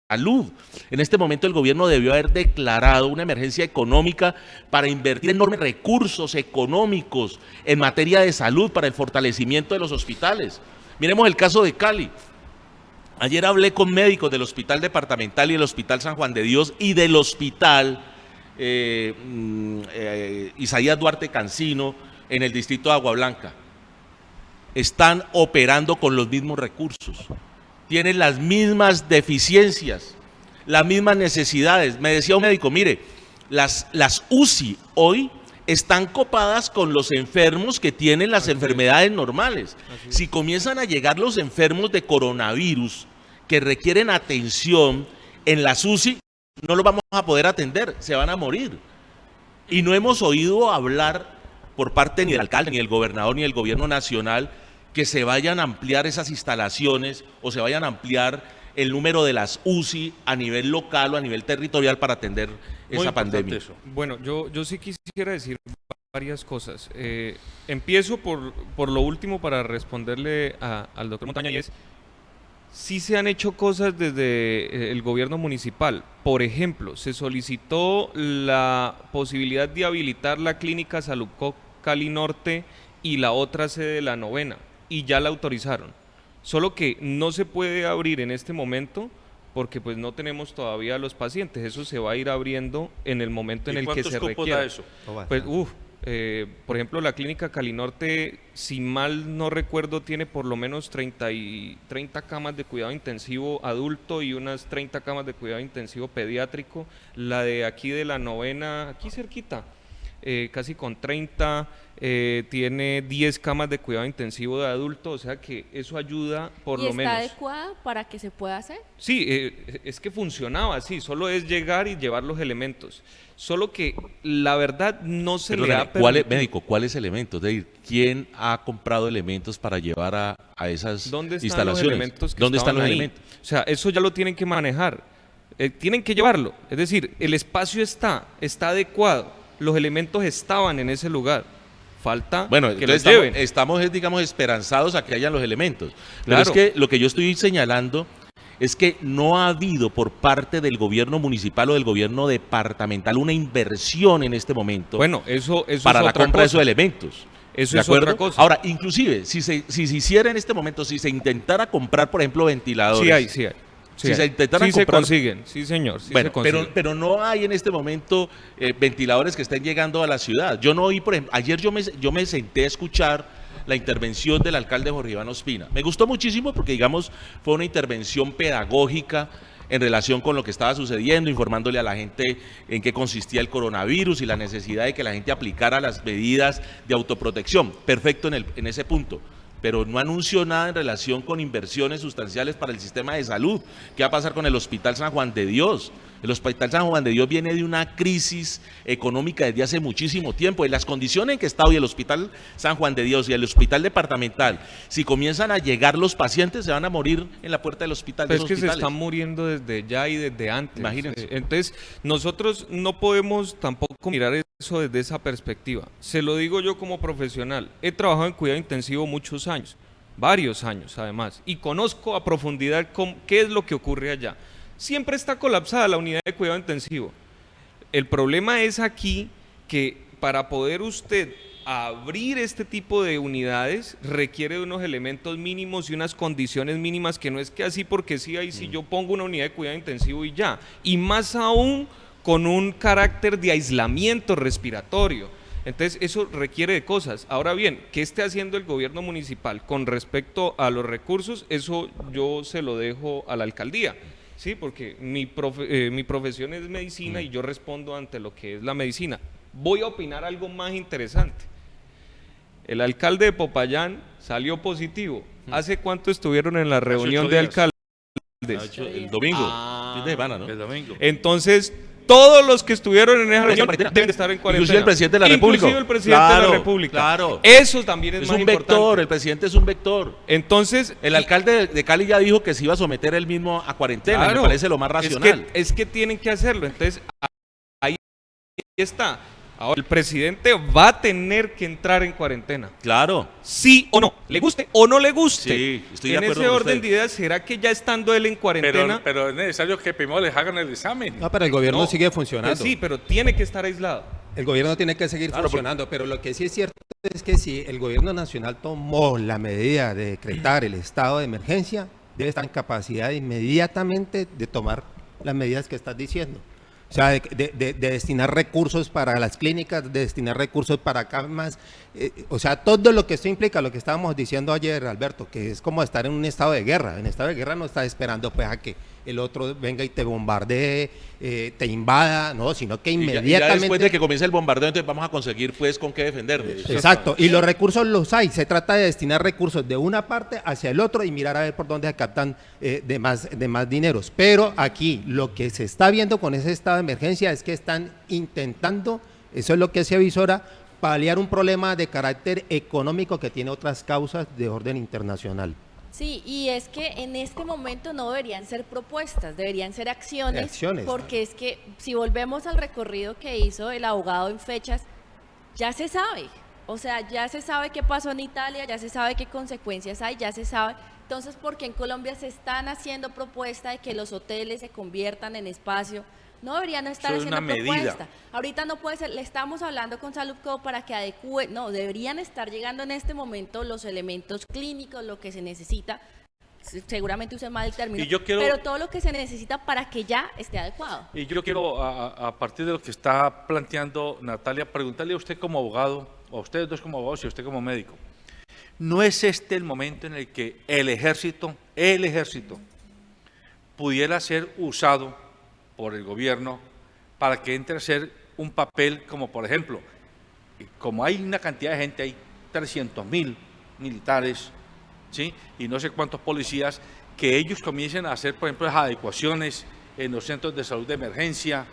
salud. En este momento el gobierno debió haber declarado una emergencia económica para invertir enormes recursos económicos en materia de salud para el fortalecimiento de los hospitales. Miremos el caso de Cali. Ayer hablé con médicos del Hospital Departamental y del Hospital San Juan de Dios y del Hospital Isaías Duarte Cancino en el distrito de Agua Blanca. Están operando con los mismos recursos, tienen las mismas deficiencias, las mismas necesidades. Me decía un médico, mire, las UCI hoy están copadas con los enfermos que tienen las enfermedades normales. Si comienzan a llegar los enfermos de coronavirus que requieren atención en las UCI, no los vamos a poder atender, se van a morir. Y no hemos oído hablar por parte ni del alcalde, ni del gobernador, ni del gobierno nacional que se vayan a ampliar esas instalaciones o se vayan a ampliar el número de las UCI a nivel local o a nivel territorial para atender esa pandemia. Eso. Bueno, yo sí quisiera decir varias cosas. Empiezo por lo último para responderle al doctor Montaña, y es, sí se han hecho cosas desde el gobierno municipal. Por ejemplo, se solicitó la posibilidad de habilitar la clínica Saludco Cali Norte y la otra sede de la Novena, y ya la autorizaron. Solo que no se puede abrir en este momento porque pues no tenemos todavía los pacientes. Eso se va a ir abriendo en el momento en el que se requiera. Da eso? Pues, por ejemplo, la clínica Cali Norte, si mal no recuerdo, tiene por lo menos 30 camas de cuidado intensivo adulto y unas 30 camas de cuidado intensivo pediátrico. La de aquí de la Novena, aquí cerquita, casi con 30, tiene 10 camas de cuidado intensivo de adulto, o sea que eso ayuda por lo menos. ¿Y está adecuada para que se pueda hacer? Sí, es que funcionaba así, solo es llegar y llevar los elementos. Solo que la verdad no se le ha permitido. Médico, ¿cuáles elementos? Es decir, ¿quién ha comprado elementos para llevar a esas instalaciones? ¿Dónde están los elementos? O sea, eso ya lo tienen que manejar. tienen que llevarlo. Es decir, el espacio está adecuado, los elementos estaban en ese lugar. Falta bueno, que los lleven. Estamos, digamos, esperanzados a que hayan los elementos. Pero Claro. es que lo que yo estoy señalando es que no ha habido por parte del gobierno municipal o del gobierno departamental una inversión en este momento Bueno, eso para es la otra compra de cosa. esos elementos. Eso ¿De es acuerdo? otra cosa. Ahora, inclusive, si se hiciera en este momento, si se intentara comprar, por ejemplo, ventiladores. Sí hay. Si se intentaran sí se comprar- consiguen, sí señor, sí Bueno, se consiguen. pero no hay en este momento ventiladores que estén llegando a la ciudad. Yo no oí, por ejemplo, ayer yo me senté a escuchar la intervención del alcalde Jorge Iván Ospina. Me gustó muchísimo porque, digamos, fue una intervención pedagógica en relación con lo que estaba sucediendo, informándole a la gente en qué consistía el coronavirus y la necesidad de que la gente aplicara las medidas de autoprotección. Perfecto en ese punto. Pero no anunció nada en relación con inversiones sustanciales para el sistema de salud. ¿Qué va a pasar con el Hospital San Juan de Dios? El Hospital San Juan de Dios viene de una crisis económica desde hace muchísimo tiempo. En las condiciones en que está hoy el Hospital San Juan de Dios y el Hospital Departamental, si comienzan a llegar los pacientes, se van a morir en la puerta del hospital. Pero es que se están muriendo desde ya y desde antes. Imagínense. Entonces, nosotros no podemos tampoco mirar eso desde esa perspectiva. Se lo digo yo como profesional. He trabajado en cuidado intensivo muchos años, varios años además, y conozco a profundidad qué es lo que ocurre allá. Siempre está colapsada la unidad de cuidado intensivo. El problema es aquí que para poder usted abrir este tipo de unidades requiere de unos elementos mínimos y unas condiciones mínimas que no es que así porque sí, ahí sí yo pongo una unidad de cuidado intensivo y ya. Y más aún con un carácter de aislamiento respiratorio. Entonces eso requiere de cosas. Ahora bien, ¿qué esté haciendo el gobierno municipal con respecto a los recursos? Eso yo se lo dejo a la alcaldía. Sí, porque mi profesión es medicina y yo respondo ante lo que es la medicina. Voy a opinar algo más interesante. El alcalde de Popayán salió positivo. ¿Hace cuánto estuvieron en la reunión de alcaldes? El domingo. Fin de semana, ¿no? El domingo. Entonces, todos los que estuvieron en esa reunión deben estar en cuarentena. Inclusive el presidente de la República. Inclusive el presidente de la República. Claro. Eso también es Es más un importante. vector, el presidente es un vector. Entonces, El alcalde de Cali ya dijo que se iba a someter él mismo a cuarentena, me parece lo más racional. Es que tienen que hacerlo. Entonces, ahí está. Ahora, el presidente va a tener que entrar en cuarentena. Claro. Sí o no, le guste o no le guste. Sí, estoy de en acuerdo ese con orden usted. de ideas, ¿será que ya estando él en cuarentena? Pero es necesario que primero les hagan el examen. No, pero el gobierno No, sigue funcionando. Pues sí, pero tiene que estar aislado. El gobierno tiene que seguir funcionando, pero lo que sí es cierto es que si el gobierno nacional tomó la medida de decretar el estado de emergencia, debe estar en capacidad inmediatamente de tomar las medidas que estás diciendo. O sea, de destinar recursos para las clínicas, de destinar recursos para camas, o sea, todo lo que esto implica, lo que estábamos diciendo ayer, Alberto, que es como estar en un estado de guerra. En estado de guerra no estás esperando pues a que el otro venga y te bombardee, te invada, no, sino que Y inmediatamente... ya después de que comience el bombardeo, entonces vamos a conseguir pues con qué defendernos. Exacto, y los recursos los hay, se trata de destinar recursos de una parte hacia el otro y mirar a ver por dónde se captan de más dineros. Pero aquí lo que se está viendo con ese estado de emergencia es que están intentando, eso es lo que se avisora, paliar un problema de carácter económico que tiene otras causas de orden internacional. Sí, y es que en este momento no deberían ser propuestas, deberían ser acciones, porque es que si volvemos al recorrido que hizo el abogado en fechas, ya se sabe, o sea, ya se sabe qué pasó en Italia, ya se sabe qué consecuencias hay, ya se sabe. Entonces, ¿por qué en Colombia se están haciendo propuesta de que los hoteles se conviertan en espacio? No deberían estar Eso es haciendo una medida. propuesta. Ahorita no puede ser, le estamos hablando con Saludco para que adecue, no, deberían estar llegando en este momento los elementos clínicos, lo que se necesita, seguramente usé mal el término, pero todo lo que se necesita para que ya esté adecuado. Y yo quiero, a partir de lo que está planteando Natalia, preguntarle a usted como abogado, o a ustedes dos como abogados y a usted como médico, ¿no es este el momento en el que el ejército pudiera ser usado por el gobierno para que entre a ser un papel como, por ejemplo, como hay una cantidad de gente, hay 300.000 militares, ¿sí? Y no sé cuántos policías, que ellos comiencen a hacer, por ejemplo, las adecuaciones en los centros de salud de emergencia,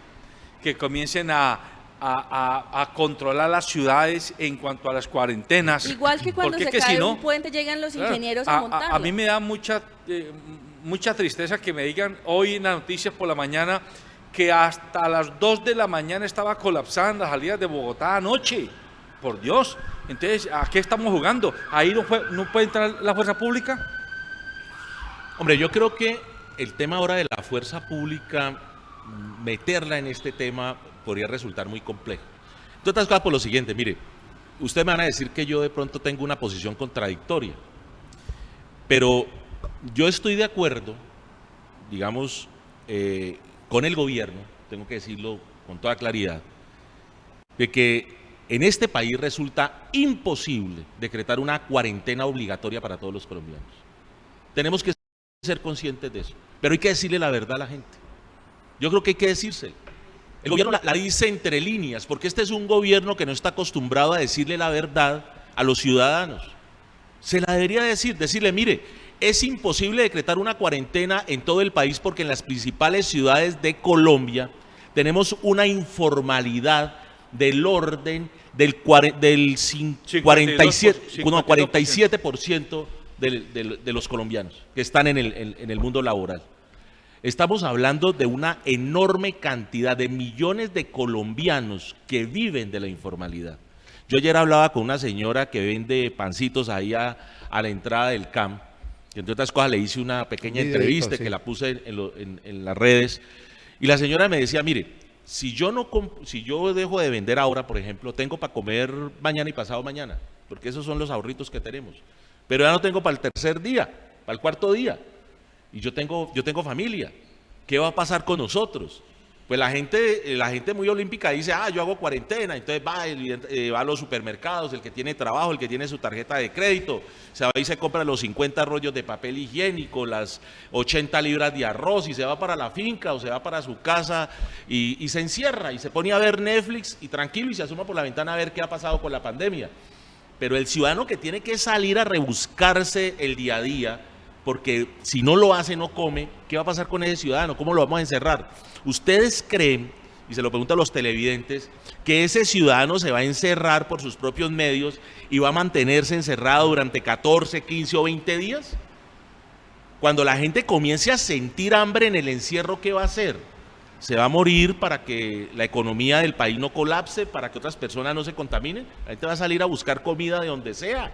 que comiencen a controlar las ciudades en cuanto a las cuarentenas. Igual que cuando se cae un puente llegan los ingenieros a montarlo. A mí me da mucha mucha tristeza que me digan hoy en las noticias por la mañana que hasta las 2 de la mañana estaba colapsada en las salidas de Bogotá anoche. Por Dios. Entonces, ¿a qué estamos jugando? ¿Ahí no puede entrar la fuerza pública? Hombre, yo creo que el tema ahora de la fuerza pública, meterla en este tema podría resultar muy complejo. Entre otras cosas por lo siguiente, mire, ustedes me van a decir que yo de pronto tengo una posición contradictoria, pero yo estoy de acuerdo, digamos, con el gobierno, tengo que decirlo con toda claridad, de que en este país resulta imposible decretar una cuarentena obligatoria para todos los colombianos. Tenemos que ser conscientes de eso, pero hay que decirle la verdad a la gente. Yo creo que hay que decirse. El gobierno la dice entre líneas, porque este es un gobierno que no está acostumbrado a decirle la verdad a los ciudadanos. Se la debería decirle, mire, es imposible decretar una cuarentena en todo el país porque en las principales ciudades de Colombia tenemos una informalidad del orden del 47% de los colombianos que están en el mundo laboral. Estamos hablando de una enorme cantidad de millones de colombianos que viven de la informalidad. Yo ayer hablaba con una señora que vende pancitos ahí a la entrada del CAM, que entre otras cosas le hice una pequeña entrevista que la puse en las redes, y la señora me decía, mire, si yo dejo de vender ahora, por ejemplo, tengo para comer mañana y pasado mañana, porque esos son los ahorritos que tenemos, pero ya no tengo para el tercer día, para el cuarto día, y yo tengo familia. ¿Qué va a pasar con nosotros? Pues la gente muy olímpica dice, yo hago cuarentena, entonces va a los supermercados, el que tiene trabajo, el que tiene su tarjeta de crédito, se va y se compra los 50 rollos de papel higiénico, las 80 libras de arroz, y se va para la finca o se va para su casa y se encierra y se pone a ver Netflix y tranquilo y se asoma por la ventana a ver qué ha pasado con la pandemia. Pero el ciudadano que tiene que salir a rebuscarse el día a día, porque si no lo hace, no come, ¿qué va a pasar con ese ciudadano? ¿Cómo lo vamos a encerrar? ¿Ustedes creen, y se lo pregunto a los televidentes, que ese ciudadano se va a encerrar por sus propios medios y va a mantenerse encerrado durante 14, 15 o 20 días? Cuando la gente comience a sentir hambre en el encierro, ¿qué va a hacer? ¿Se va a morir para que la economía del país no colapse, para que otras personas no se contaminen? La gente va a salir a buscar comida de donde sea.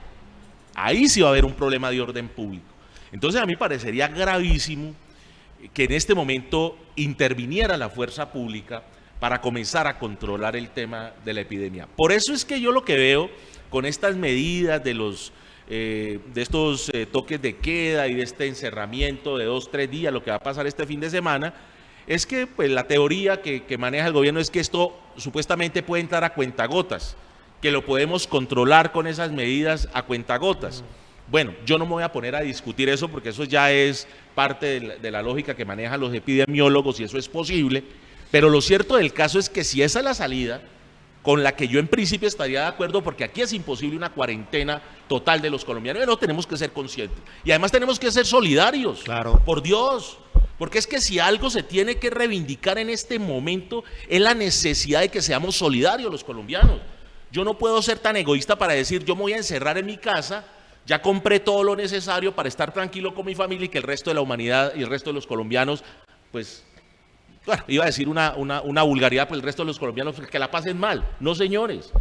Ahí sí va a haber un problema de orden público. Entonces a mí parecería gravísimo que en este momento interviniera la fuerza pública para comenzar a controlar el tema de la epidemia. Por eso es que yo lo que veo con estas medidas de estos toques de queda y de este encerramiento de 2, 3 días, lo que va a pasar este fin de semana, es que pues, la teoría que maneja el gobierno es que esto supuestamente puede entrar a cuentagotas, que lo podemos controlar con esas medidas a cuentagotas. Bueno, yo no me voy a poner a discutir eso porque eso ya es parte de la lógica que manejan los epidemiólogos y eso es posible, pero lo cierto del caso es que si esa es la salida, con la que yo en principio estaría de acuerdo, porque aquí es imposible una cuarentena total de los colombianos, pero tenemos que ser conscientes y además tenemos que ser solidarios, claro. Por Dios, porque es que si algo se tiene que reivindicar en este momento es la necesidad de que seamos solidarios los colombianos. Yo no puedo ser tan egoísta para decir yo me voy a encerrar en mi casa, ya compré todo lo necesario para estar tranquilo con mi familia y que el resto de la humanidad y el resto de los colombianos, pues, bueno, iba a decir una vulgaridad, pues el resto de los colombianos que la pasen mal. No, señores,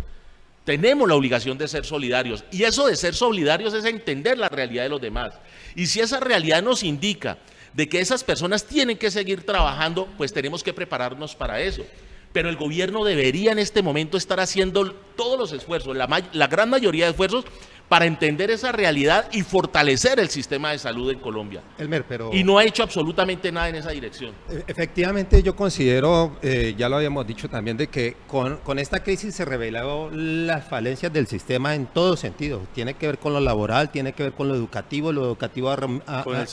tenemos la obligación de ser solidarios y eso de ser solidarios es entender la realidad de los demás. Y si esa realidad nos indica de que esas personas tienen que seguir trabajando, pues tenemos que prepararnos para eso. Pero el gobierno debería en este momento estar haciendo todos los esfuerzos, la gran mayoría de esfuerzos, para entender esa realidad y fortalecer el sistema de salud en Colombia. Elmer, y no ha hecho absolutamente nada en esa dirección. Efectivamente, yo considero, ya lo habíamos dicho también, de que con esta crisis se revelaron las falencias del sistema en todo sentido. Tiene que ver con lo laboral, tiene que ver con lo educativo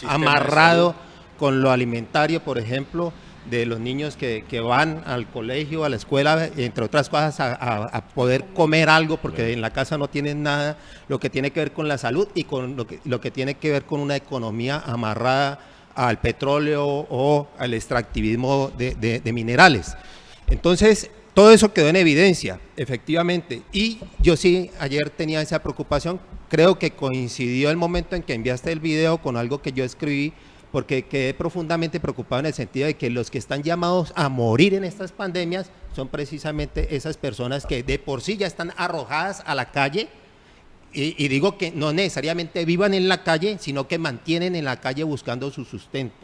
amarrado con lo alimentario, por ejemplo, de los niños que van al colegio, a la escuela, entre otras cosas, a poder comer algo, porque en la casa no tienen nada, lo que tiene que ver con la salud y con lo que tiene que ver con una economía amarrada al petróleo o al extractivismo de minerales. Entonces, todo eso quedó en evidencia, efectivamente, y yo sí, ayer tenía esa preocupación, creo que coincidió el momento en que enviaste el video con algo que yo escribí, porque quedé profundamente preocupado en el sentido de que los que están llamados a morir en estas pandemias son precisamente esas personas que de por sí ya están arrojadas a la calle, y digo que no necesariamente vivan en la calle, sino que mantienen en la calle buscando su sustento,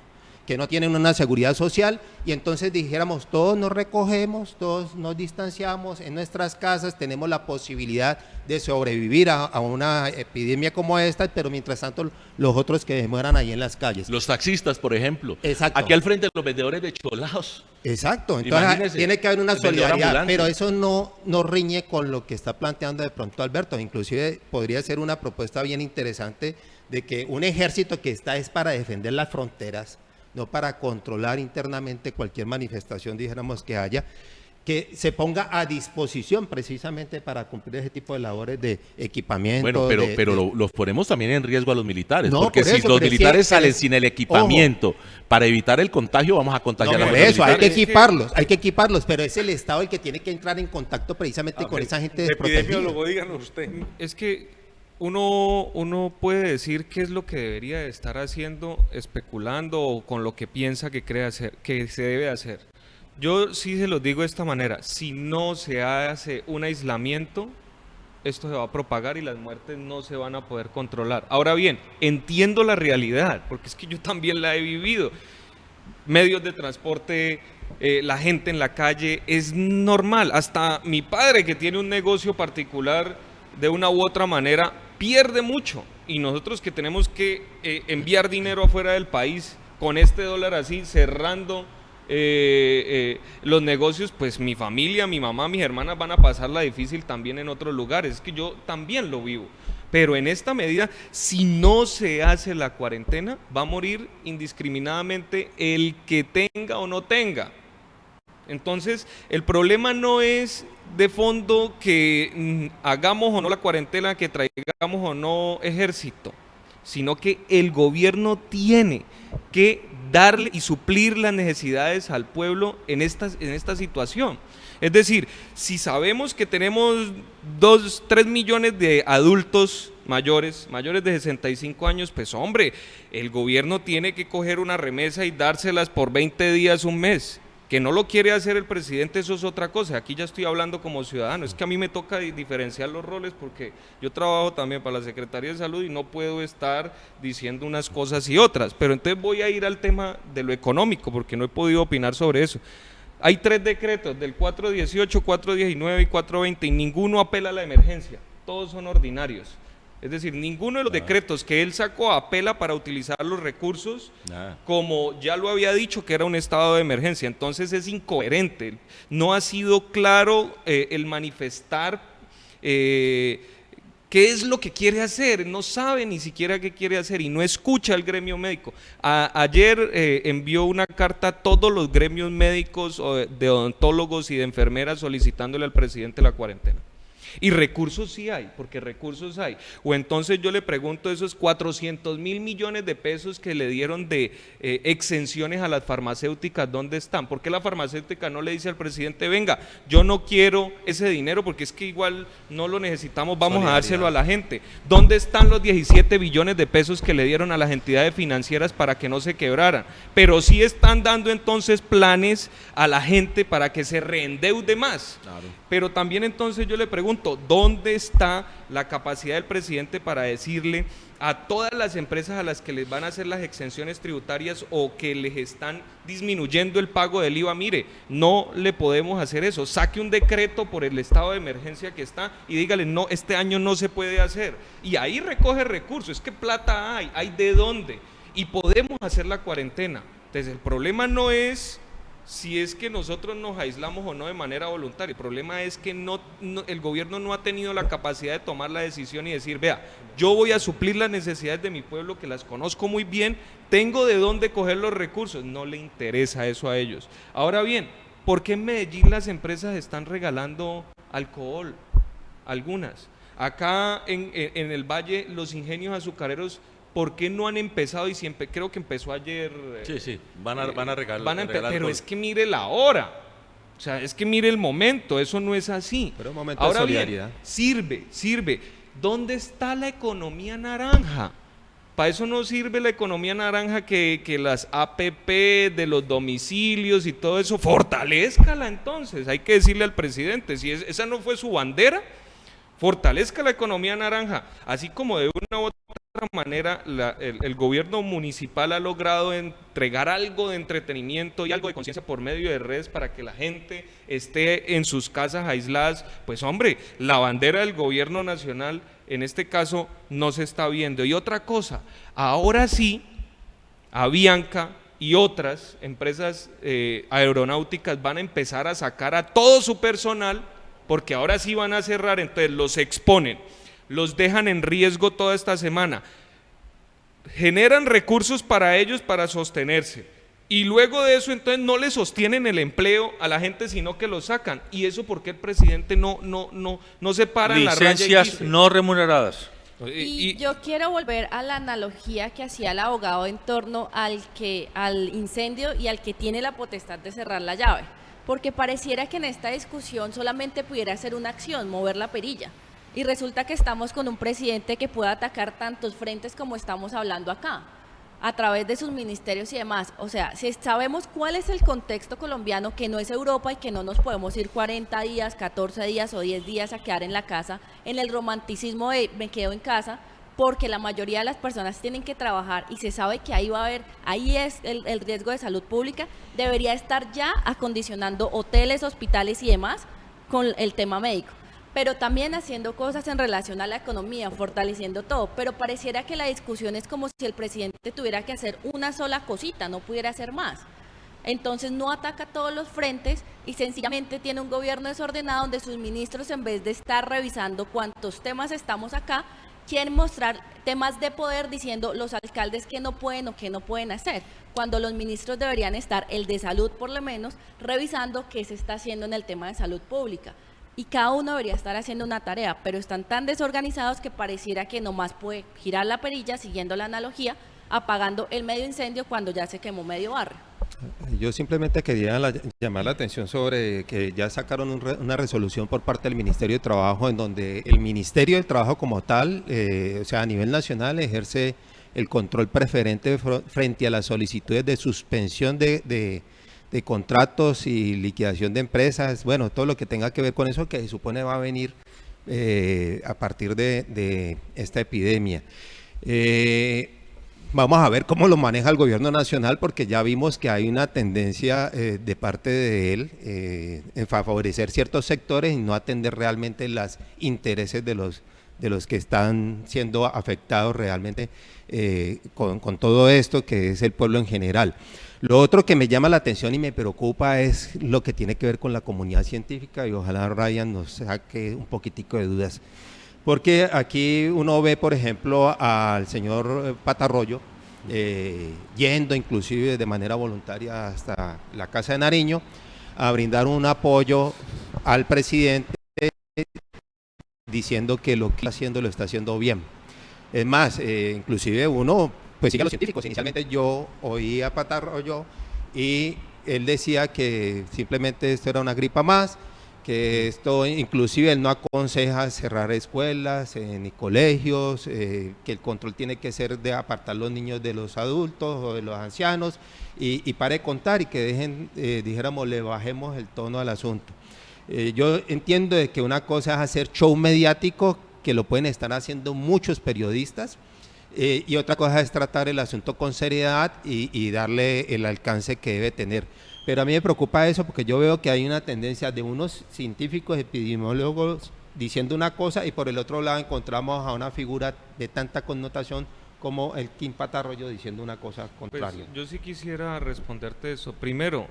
que no tienen una seguridad social, y entonces dijéramos, todos nos recogemos, todos nos distanciamos en nuestras casas, tenemos la posibilidad de sobrevivir a una epidemia como esta, pero mientras tanto los otros que mueran ahí en las calles. Los taxistas, por ejemplo. Exacto. Aquí al frente los vendedores de cholados. Exacto, entonces Imagínese, tiene que haber una el vendedor solidaridad, ambulante. pero eso no riñe con lo que está planteando de pronto Alberto. Inclusive podría ser una propuesta bien interesante de que un ejército que está es para defender las fronteras, no para controlar internamente cualquier manifestación, dijéramos, que haya, que se ponga a disposición precisamente para cumplir ese tipo de labores de equipamiento. Bueno, pero los ponemos también en riesgo a los militares, No, porque por si eso, los pero militares sí, salen sin el equipamiento para evitar el contagio, vamos a contagiar No, a por los eso, hay que militares. equiparlos, pero es el Estado el que tiene que entrar en contacto precisamente con esa gente desprotegida. Epidemiólogo, díganos usted. Es que uno puede decir qué es lo que debería de estar haciendo, especulando o con lo que piensa que cree hacer, que se debe hacer. Yo sí se los digo de esta manera, si no se hace un aislamiento, esto se va a propagar y las muertes no se van a poder controlar. Ahora bien, entiendo la realidad, porque es que yo también la he vivido. Medios de transporte, la gente en la calle, es normal. Hasta mi padre, que tiene un negocio particular, de una u otra manera, pierde mucho. Y nosotros que tenemos que enviar dinero afuera del país, con este dólar así, cerrando los negocios, pues mi familia, mi mamá, mis hermanas van a pasarla difícil también en otros lugares. Es que yo también lo vivo. Pero en esta medida, si no se hace la cuarentena, va a morir indiscriminadamente el que tenga o no tenga. Entonces, el problema no es de fondo que hagamos o no la cuarentena, que traigamos o no ejército, sino que el gobierno tiene que darle y suplir las necesidades al pueblo en esta situación. Es decir, si sabemos que tenemos 3 millones de adultos mayores de 65 años, pues hombre, el gobierno tiene que coger una remesa y dárselas por 20 días, un mes. Que no lo quiere hacer el presidente, eso es otra cosa. Aquí ya estoy hablando como ciudadano. Es que a mí me toca diferenciar los roles porque yo trabajo también para la Secretaría de Salud y no puedo estar diciendo unas cosas y otras. Pero entonces voy a ir al tema de lo económico porque no he podido opinar sobre eso. Hay 3 decretos, del 418, 419 y 420, y ninguno apela a la emergencia. Todos son ordinarios. Es decir, ninguno de los decretos que él sacó apela para utilizar los recursos, como ya lo había dicho que era un estado de emergencia. Entonces es incoherente, no ha sido claro el manifestar qué es lo que quiere hacer, no sabe ni siquiera qué quiere hacer y no escucha al gremio médico. Ayer envió una carta a todos los gremios médicos, de odontólogos y de enfermeras, solicitándole al presidente la cuarentena. Y recursos sí hay, porque recursos hay. O entonces yo le pregunto, esos 400.000 millones de pesos que le dieron de exenciones a las farmacéuticas, ¿dónde están? ¿Por qué la farmacéutica no le dice al presidente, venga, yo no quiero ese dinero porque es que igual no lo necesitamos, vamos a dárselo a la gente? ¿Dónde están los 17 billones de pesos que le dieron a las entidades financieras para que no se quebraran? Pero sí están dando entonces planes a la gente para que se reendeude más. Claro. Pero también entonces yo le pregunto, ¿dónde está la capacidad del presidente para decirle a todas las empresas a las que les van a hacer las exenciones tributarias o que les están disminuyendo el pago del IVA, mire, no le podemos hacer eso, saque un decreto por el estado de emergencia que está y dígale, no, este año no se puede hacer, y ahí recoge recursos, es que plata hay de dónde, y podemos hacer la cuarentena. Entonces el problema no es si es que nosotros nos aislamos o no de manera voluntaria. El problema es que el gobierno no ha tenido la capacidad de tomar la decisión y decir, vea, yo voy a suplir las necesidades de mi pueblo, que las conozco muy bien, tengo de dónde coger los recursos. No le interesa eso a ellos. Ahora bien, ¿por qué en Medellín las empresas están regalando alcohol? Algunas. Acá en el Valle, los ingenios azucareros, ¿por qué no han empezado? Y siempre, creo que empezó ayer. Sí, van a regalar. Pero es que mire la hora. O sea, es que mire el momento, eso no es así. Pero un momento ahora de solidaridad. Bien, sirve. ¿Dónde está la economía naranja? Para eso no sirve la economía naranja que las APP de los domicilios y todo eso, fortalézcala entonces, hay que decirle al presidente, si esa no fue su bandera, fortalezca la economía naranja, así como de una u otra manera el gobierno municipal ha logrado entregar algo de entretenimiento y algo de conciencia por medio de redes para que la gente esté en sus casas aisladas. Pues hombre, la bandera del gobierno nacional en este caso no se está viendo. Y otra cosa, ahora sí, Avianca y otras empresas aeronáuticas van a empezar a sacar a todo su personal, porque ahora sí van a cerrar, entonces los exponen, los dejan en riesgo toda esta semana, generan recursos para ellos para sostenerse, y luego de eso entonces no le sostienen el empleo a la gente, sino que lo sacan. Y eso porque el presidente no se para en la raya y licencias no remuneradas. Y yo quiero volver a la analogía que hacía el abogado en torno al incendio y al que tiene la potestad de cerrar la llave, porque pareciera que en esta discusión solamente pudiera ser una acción, mover la perilla, y resulta que estamos con un presidente que puede atacar tantos frentes como estamos hablando acá, a través de sus ministerios y demás. O sea, si sabemos cuál es el contexto colombiano, que no es Europa y que no nos podemos ir 40 días, 14 días o 10 días a quedar en la casa, en el romanticismo de me quedo en casa, porque la mayoría de las personas tienen que trabajar y se sabe que ahí es el riesgo de salud pública, debería estar ya acondicionando hoteles, hospitales y demás con el tema médico, pero también haciendo cosas en relación a la economía, fortaleciendo todo. Pero pareciera que la discusión es como si el presidente tuviera que hacer una sola cosita, no pudiera hacer más. Entonces no ataca todos los frentes y sencillamente tiene un gobierno desordenado donde sus ministros, en vez de estar revisando cuántos temas estamos acá, quieren mostrar temas de poder diciendo los alcaldes que no pueden o que no pueden hacer, cuando los ministros deberían estar, el de salud por lo menos, revisando qué se está haciendo en el tema de salud pública. Y cada uno debería estar haciendo una tarea, pero están tan desorganizados que pareciera que nomás puede girar la perilla, siguiendo la analogía, apagando el medio incendio cuando ya se quemó medio barrio. Yo simplemente quería llamar la atención sobre que ya sacaron una resolución por parte del Ministerio de Trabajo, en donde el Ministerio del Trabajo como tal, o sea, a nivel nacional, ejerce el control preferente frente a las solicitudes de suspensión de contratos y liquidación de empresas, bueno, todo lo que tenga que ver con eso, que se supone va a venir a partir de esta epidemia. Vamos a ver cómo lo maneja el gobierno nacional, porque ya vimos que hay una tendencia de parte de él en favorecer ciertos sectores y no atender realmente los intereses de los que están siendo afectados realmente con todo esto, que es el pueblo en general. Lo otro que me llama la atención y me preocupa es lo que tiene que ver con la comunidad científica, y ojalá Ryan nos saque un poquitico de dudas. Porque aquí uno ve, por ejemplo, al señor Patarroyo yendo inclusive de manera voluntaria hasta la Casa de Nariño a brindar un apoyo al presidente, diciendo que lo que está haciendo lo está haciendo bien. Es más, inclusive uno pues sigue a los científicos. Inicialmente yo oí a Patarroyo y él decía que simplemente esto era una gripa más, que esto inclusive él no aconseja cerrar escuelas ni colegios, que el control tiene que ser de apartar los niños de los adultos o de los ancianos, y pare de contar y que dejen, dijéramos, le bajemos el tono al asunto. Yo entiendo de que una cosa es hacer show mediático, que lo pueden estar haciendo muchos periodistas, y otra cosa es tratar el asunto con seriedad y darle el alcance que debe tener. Pero a mí me preocupa eso, porque yo veo que hay una tendencia de unos científicos epidemiólogos diciendo una cosa, y por el otro lado encontramos a una figura de tanta connotación como el Kim Patarroyo diciendo una cosa contraria. Pues yo sí quisiera responderte eso. Primero,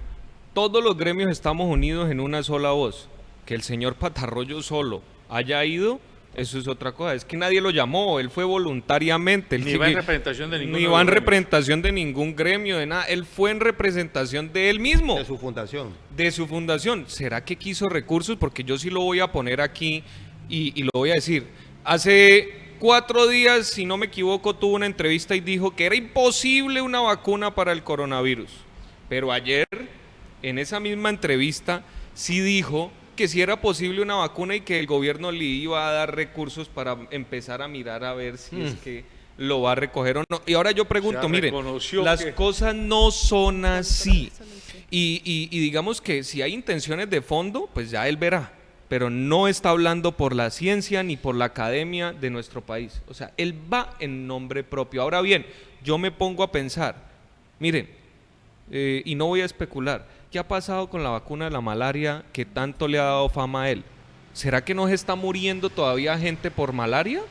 todos los gremios estamos unidos en una sola voz. Que el señor Patarroyo solo haya ido, eso es otra cosa. Es que nadie lo llamó, él fue voluntariamente. Ni va en representación de ningún Ni va en representación de ningún gremio, de nada. Él fue en representación de él mismo. De su fundación. De su fundación. ¿Será que quiso recursos? Porque yo sí lo voy a poner aquí y lo voy a decir. Hace 4 días, si no me equivoco, tuvo una entrevista y dijo que era imposible una vacuna para el coronavirus. Pero ayer, en esa misma entrevista, sí dijo que si era posible una vacuna y que el gobierno le iba a dar recursos para empezar a mirar a ver si es que lo va a recoger o no. Y ahora yo pregunto, miren, las que... cosas no son así. Y digamos que si hay intenciones de fondo, pues ya él verá. Pero no está hablando por la ciencia ni por la academia de nuestro país. O sea, él va en nombre propio. Ahora bien, yo me pongo a pensar, miren, y no voy a especular, ¿qué ha pasado con la vacuna de la malaria que tanto le ha dado fama a él? ¿Será que no se está muriendo todavía gente por malaria?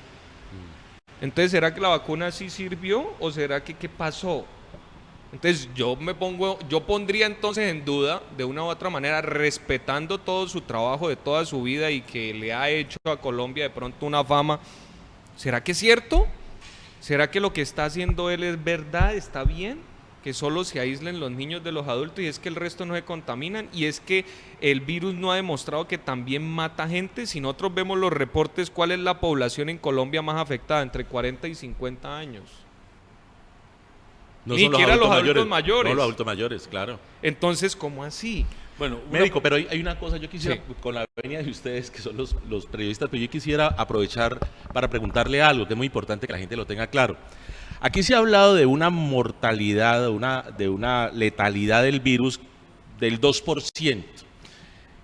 Entonces, ¿será que la vacuna sí sirvió o será que qué pasó? Entonces yo pondría entonces en duda, de una u otra manera, respetando todo su trabajo de toda su vida y que le ha hecho a Colombia de pronto una fama, ¿será que es cierto? ¿Será que lo que está haciendo él es verdad, está bien? Que solo se aíslen los niños de los adultos y es que el resto no se contaminan y es que el virus no ha demostrado que también mata gente. Si nosotros vemos los reportes, ¿cuál es la población en Colombia más afectada? Entre 40 y 50 años. No Ni son siquiera los adultos mayores. mayores. No, los adultos mayores, claro. Entonces, ¿cómo así? Bueno, médico, pero hay una cosa, yo quisiera, con la venia de ustedes, que son los periodistas, pero yo quisiera aprovechar para preguntarle algo, que es muy importante que la gente lo tenga claro. Aquí se ha hablado de una mortalidad, de una letalidad del virus del 2%.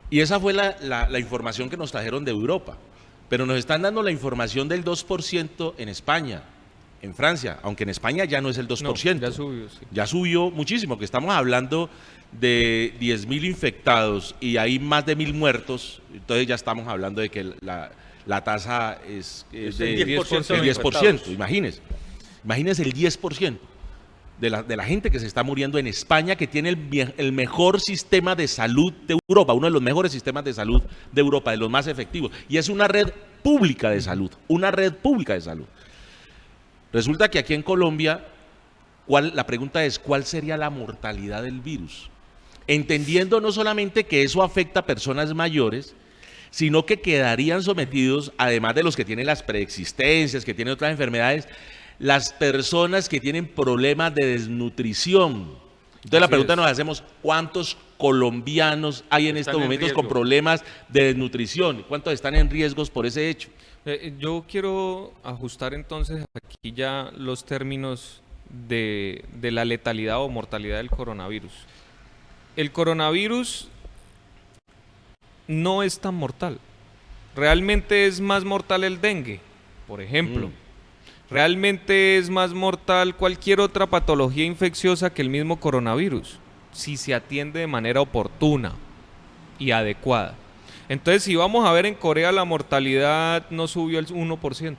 Y esa fue la información que nos trajeron de Europa. Pero nos están dando la información del 2% en España, en Francia, aunque en España ya no es el 2%. No, ya subió, sí. Ya subió muchísimo, que estamos hablando de 10.000 infectados y hay más de 1.000 muertos, entonces ya estamos hablando de que la tasa es de 10%, imagínense el 10% de la gente que se está muriendo en España, que tiene el mejor sistema de salud de Europa, uno de los mejores sistemas de salud de Europa, de los más efectivos, y es una red pública de salud, Resulta que aquí en Colombia, la pregunta es, ¿cuál sería la mortalidad del virus? Entendiendo no solamente que eso afecta a personas mayores, sino que quedarían sometidos, además de los que tienen las preexistencias, que tienen otras enfermedades, las personas que tienen problemas de desnutrición. Entonces la pregunta nos hacemos, ¿cuántos colombianos hay en estos momentos con problemas de desnutrición? ¿Cuántos están en riesgos por ese hecho? Yo quiero ajustar entonces aquí ya los términos de la letalidad o mortalidad del coronavirus. El coronavirus no es tan mortal. Realmente es más mortal el dengue, por ejemplo. Realmente es más mortal cualquier otra patología infecciosa que el mismo coronavirus, si se atiende de manera oportuna y adecuada. Entonces, si vamos a ver, en Corea la mortalidad no subió el 1%.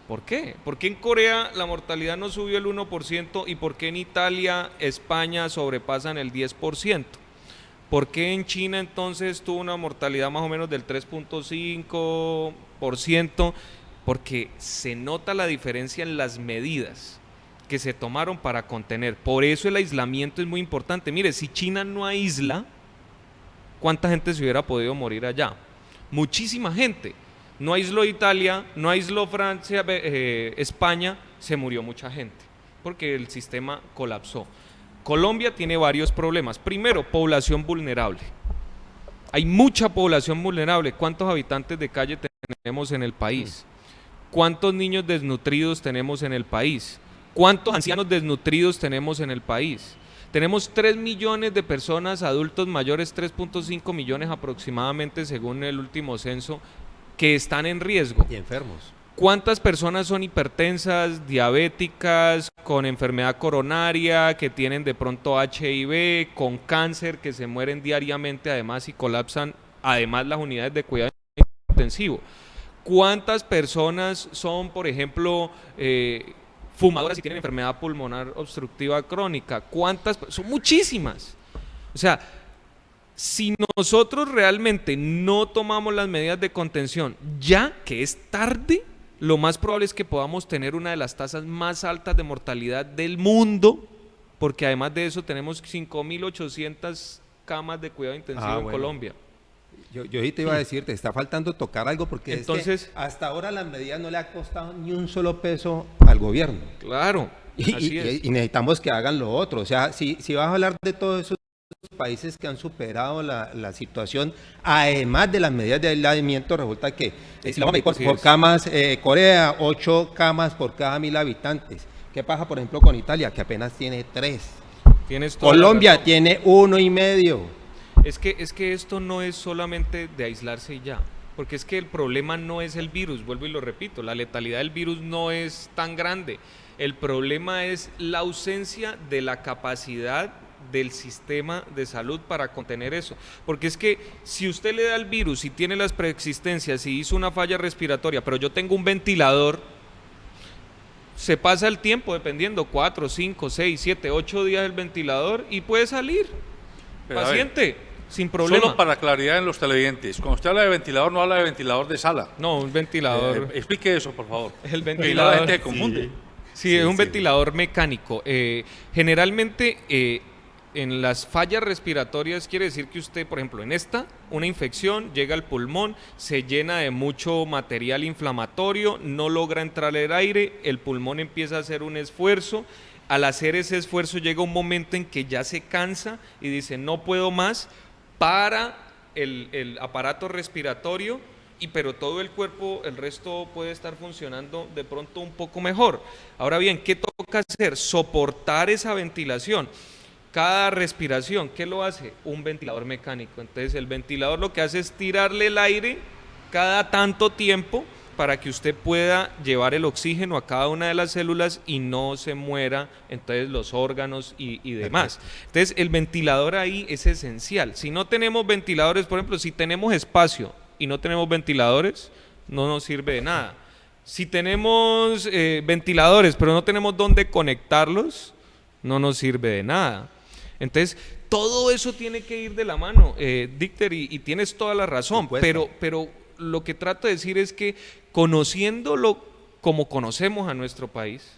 ¿Por qué? ¿Por qué en Corea la mortalidad no subió el 1% y por qué en Italia, España sobrepasan el 10%? ¿Por qué en China entonces tuvo una mortalidad más o menos del 3.5%? Porque se nota la diferencia en las medidas que se tomaron para contener. Por eso el aislamiento es muy importante. Mire, si China no aísla, ¿cuánta gente se hubiera podido morir allá? Muchísima gente. No aisló Italia, no aisló Francia, España, se murió mucha gente, porque el sistema colapsó. Colombia tiene varios problemas. Primero, población vulnerable. Hay mucha población vulnerable. ¿Cuántos habitantes de calle tenemos en el país? ¿Cuántos niños desnutridos tenemos en el país? ¿Cuántos ancianos desnutridos tenemos en el país? Tenemos 3 millones de personas, adultos mayores, 3.5 millones aproximadamente según el último censo, que están en riesgo. Y enfermos. ¿Cuántas personas son hipertensas, diabéticas, con enfermedad coronaria, que tienen de pronto HIV, con cáncer, que se mueren diariamente además y colapsan además las unidades de cuidado intensivo? ¿Cuántas personas son, por ejemplo, fumadoras y tienen enfermedad pulmonar obstructiva crónica? ¿Cuántas? Son muchísimas. O sea, si nosotros realmente no tomamos las medidas de contención, ya que es tarde, lo más probable es que podamos tener una de las tasas más altas de mortalidad del mundo, porque además de eso tenemos 5.800 camas de cuidado intensivo en Colombia. Yo ahí te iba a decir, te está faltando tocar algo, porque entonces, es que hasta ahora las medidas no le ha costado ni un solo peso al gobierno. Claro, y necesitamos que hagan lo otro. O sea, si vas a hablar de todos esos países que han superado la situación, además de las medidas de aislamiento, resulta que por camas, Corea, 8 camas por cada 1000 habitantes. ¿Qué pasa, por ejemplo, con Italia, que apenas tiene 3? Colombia tiene 1,5. Es que esto no es solamente de aislarse y ya, porque es que el problema no es el virus, vuelvo y lo repito, la letalidad del virus no es tan grande, el problema es la ausencia de la capacidad del sistema de salud para contener eso, porque es que si usted le da el virus y tiene las preexistencias y hizo una falla respiratoria, pero yo tengo un ventilador, se pasa el tiempo dependiendo, 4, 5, 6, 7, 8 días el ventilador y puede salir, pero paciente, sin problema. Solo para claridad en los televidentes, cuando usted habla de ventilador, no habla de ventilador de sala. No, un ventilador. Explique eso, por favor. El ventilador. La gente se confunde. Sí, es un ventilador mecánico. Generalmente, en las fallas respiratorias quiere decir que usted, por ejemplo, en una infección llega al pulmón, se llena de mucho material inflamatorio, no logra entrar el aire, el pulmón empieza a hacer un esfuerzo. Al hacer ese esfuerzo llega un momento en que ya se cansa y dice no puedo más, para el aparato respiratorio, pero todo el cuerpo, el resto puede estar funcionando de pronto un poco mejor. Ahora bien, ¿qué toca hacer? Soportar esa ventilación. Cada respiración, ¿qué lo hace? Un ventilador mecánico. Entonces el ventilador lo que hace es tirarle el aire cada tanto tiempo para que usted pueda llevar el oxígeno a cada una de las células y no se muera entonces los órganos y demás. Entonces el ventilador ahí es esencial. Si no tenemos ventiladores, por ejemplo, si tenemos espacio y no tenemos ventiladores, no nos sirve de nada. Si tenemos ventiladores pero no tenemos dónde conectarlos, no nos sirve de nada. Entonces, todo eso tiene que ir de la mano, Dícter, y tienes toda la razón, pero lo que trato de decir es que conociéndolo como conocemos a nuestro país,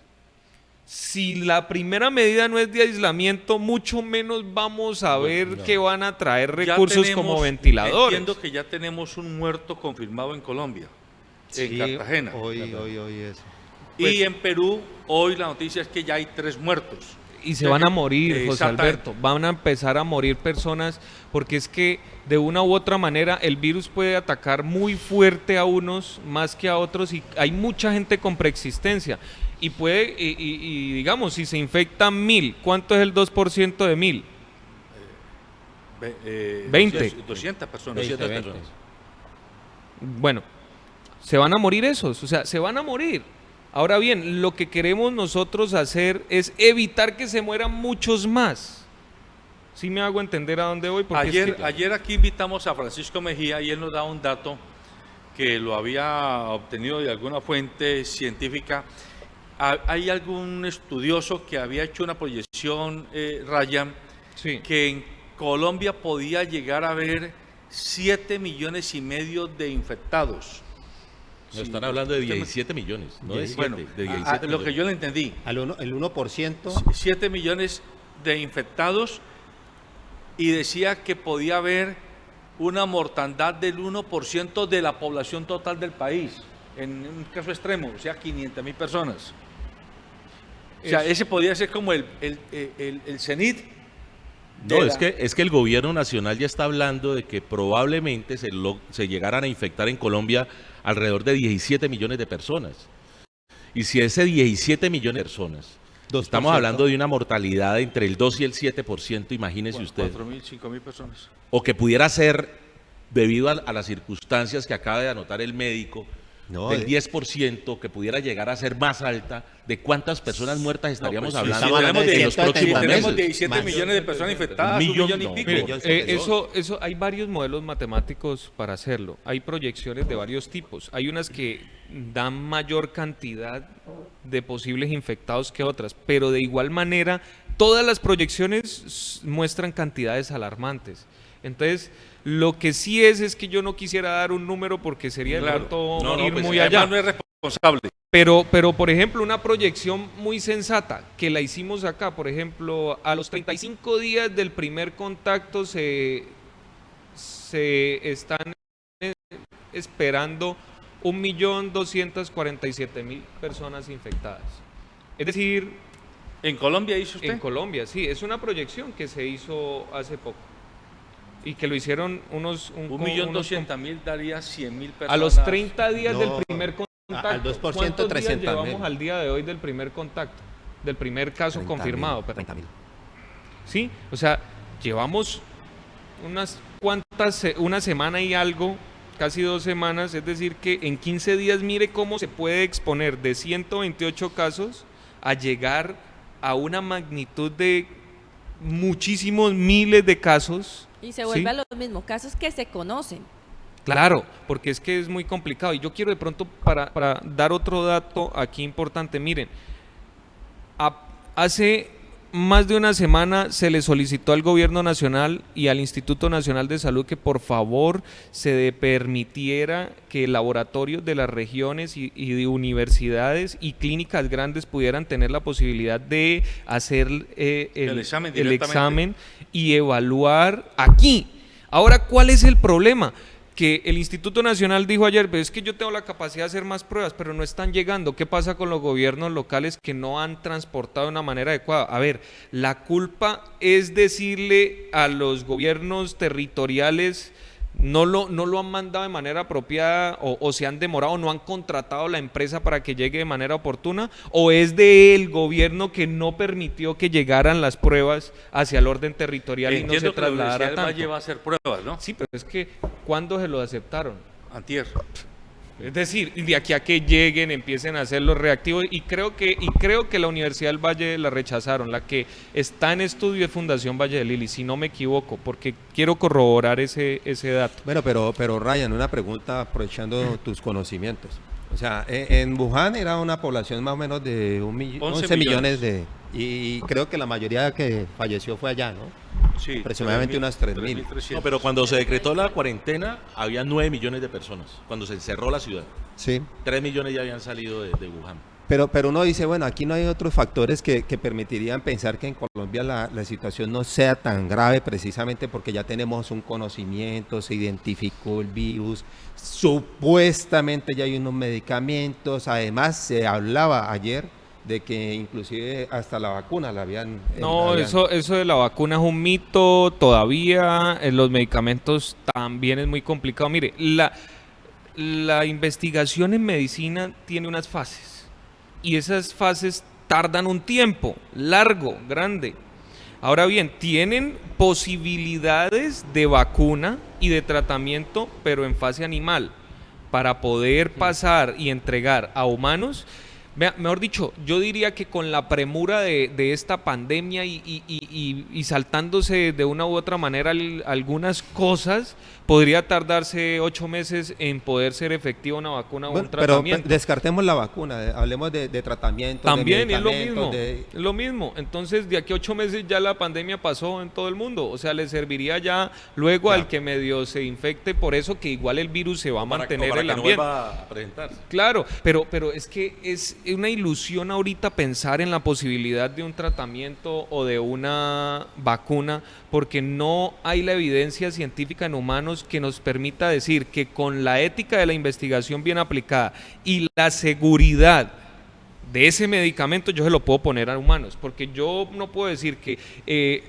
si la primera medida no es de aislamiento, mucho menos vamos a ver que van a traer recursos como ventiladores. Entiendo que ya tenemos un muerto confirmado en Colombia, en Cartagena. Hoy eso. Y en Perú, hoy la noticia es que ya hay 3 muertos. Y se van a morir, José Alberto, van a empezar a morir personas, porque es que de una u otra manera el virus puede atacar muy fuerte a unos más que a otros, y hay mucha gente con preexistencia, y puede, y digamos, si se infectan 1000, ¿cuánto es el 2% de 1000? 20. 200 personas. 200 personas. Bueno, se van a morir esos, o sea, se van a morir. Ahora bien, lo que queremos nosotros hacer es evitar que se mueran muchos más. ¿Sí me hago entender a dónde voy? Porque ayer aquí invitamos a Francisco Mejía y él nos da un dato que lo había obtenido de alguna fuente científica. Hay algún estudioso que había hecho una proyección, Ryan, sí, que en Colombia podía llegar a haber 7,5 millones de infectados. No, están hablando de 17 millones, no de 7, bueno, de 17 millones. Lo que yo le entendí. El 1%. 7 millones de infectados, y decía que podía haber una mortandad del 1% de la población total del país, en un caso extremo, o sea, 500,000 personas. O sea, ese podría ser como el cenit. No, es que el gobierno nacional ya está hablando de que probablemente se llegaran a infectar en Colombia alrededor de 17 millones de personas. Y si ese 17 millones de personas, 2%. Estamos hablando de una mortalidad entre el 2 y el 7%, imagínese usted. 4,000, 5,000 personas. O que pudiera ser, debido a las circunstancias que acaba de anotar el médico, del 10%, que pudiera llegar a ser más alta, ¿de cuántas personas muertas estaríamos hablando en los próximos meses? Tenemos 17 millones de personas infectadas, 1,000,000 y pico. Mire, eso hay varios modelos matemáticos para hacerlo. Hay proyecciones de varios tipos. Hay unas que dan mayor cantidad de posibles infectados que otras, pero de igual manera todas las proyecciones muestran cantidades alarmantes. Entonces, lo que sí es que yo no quisiera dar un número porque sería de pronto ir muy allá. No es responsable. Pero, por ejemplo, una proyección muy sensata que la hicimos acá, por ejemplo, a los 35 días del primer contacto se están esperando 1.247.000 personas infectadas. Es decir... ¿En Colombia hizo usted? En Colombia, sí. Es una proyección que se hizo hace poco. y que lo hicieron unos... 1.200.000 daría 100.000 personas. A los 30 días del No, primer contacto. al 2%, ¿Cuántos días 300.000. llevamos al día de hoy del primer contacto? Del primer caso 30.000, confirmado. 30.000. Sí, o sea, llevamos una semana y algo, casi 2 semanas, es decir que en 15 días mire cómo se puede exponer de 128 casos a llegar a una magnitud de muchísimos miles de casos. Y se vuelve ¿sí? a los mismos casos que se conocen. Claro, porque es que es muy complicado. Y yo quiero de pronto, para dar otro dato aquí importante, miren, hace más de una semana se le solicitó al Gobierno Nacional y al Instituto Nacional de Salud que por favor se permitiera que laboratorios de las regiones y de universidades y clínicas grandes pudieran tener la posibilidad de hacer el examen y evaluar aquí. Ahora, ¿cuál es el problema? Que el Instituto Nacional dijo ayer, pero es que yo tengo la capacidad de hacer más pruebas, pero no están llegando. ¿Qué pasa con los gobiernos locales que no han transportado de una manera adecuada? A ver, la culpa es decirle a los gobiernos territoriales no lo han mandado de manera apropiada o se han demorado, no han contratado a la empresa para que llegue de manera oportuna, o es del gobierno que no permitió que llegaran las pruebas hacia el orden territorial y no se trasladara tanto. Valle va a hacer pruebas, ¿no? Sí, pero es que ¿cuándo se lo aceptaron? Antier. Es decir, de aquí a que lleguen, empiecen a hacer los reactivos, y creo que la Universidad del Valle la rechazaron. La que está en estudio es Fundación Valle de Lili, si no me equivoco, porque quiero corroborar ese dato. Bueno, pero Ryan, una pregunta aprovechando tus conocimientos. O sea, en Wuhan era una población más o menos de 11 millones y creo que la mayoría que falleció fue allá, ¿no? Sí, aproximadamente unas 3.000. No, pero cuando se decretó la cuarentena había 9 millones de personas. Cuando se encerró la ciudad, Sí. 3 millones ya habían salido de Wuhan. Pero uno dice, bueno, aquí no hay otros factores que permitirían pensar que en Colombia la situación no sea tan grave, precisamente porque ya tenemos un conocimiento, se identificó el virus, supuestamente ya hay unos medicamentos, además se hablaba ayer de que inclusive hasta la vacuna la habían... No, eso de la vacuna es un mito todavía, los medicamentos también es muy complicado. Mire, la investigación en medicina tiene unas fases. Y esas fases tardan un tiempo largo, grande. Ahora bien, tienen posibilidades de vacuna y de tratamiento, pero en fase animal, para poder pasar y entregar a humanos. Mejor dicho, yo diría que con la premura de esta pandemia y saltándose de una u otra manera algunas cosas, podría tardarse 8 meses en poder ser efectiva una vacuna o un tratamiento. Pero descartemos la vacuna, hablemos de tratamiento. También de es lo mismo, es lo mismo. Entonces, de aquí a 8 meses ya la pandemia pasó en todo el mundo. O sea, le serviría ya luego al que medio se infecte, por eso que igual el virus se va a mantener en el ambiente. No vuelva a presentarse. Claro, pero es que es una ilusión ahorita pensar en la posibilidad de un tratamiento o de una vacuna, porque no hay la evidencia científica en humanos que nos permita decir que con la ética de la investigación bien aplicada y la seguridad de ese medicamento yo se lo puedo poner a humanos, porque yo no puedo decir que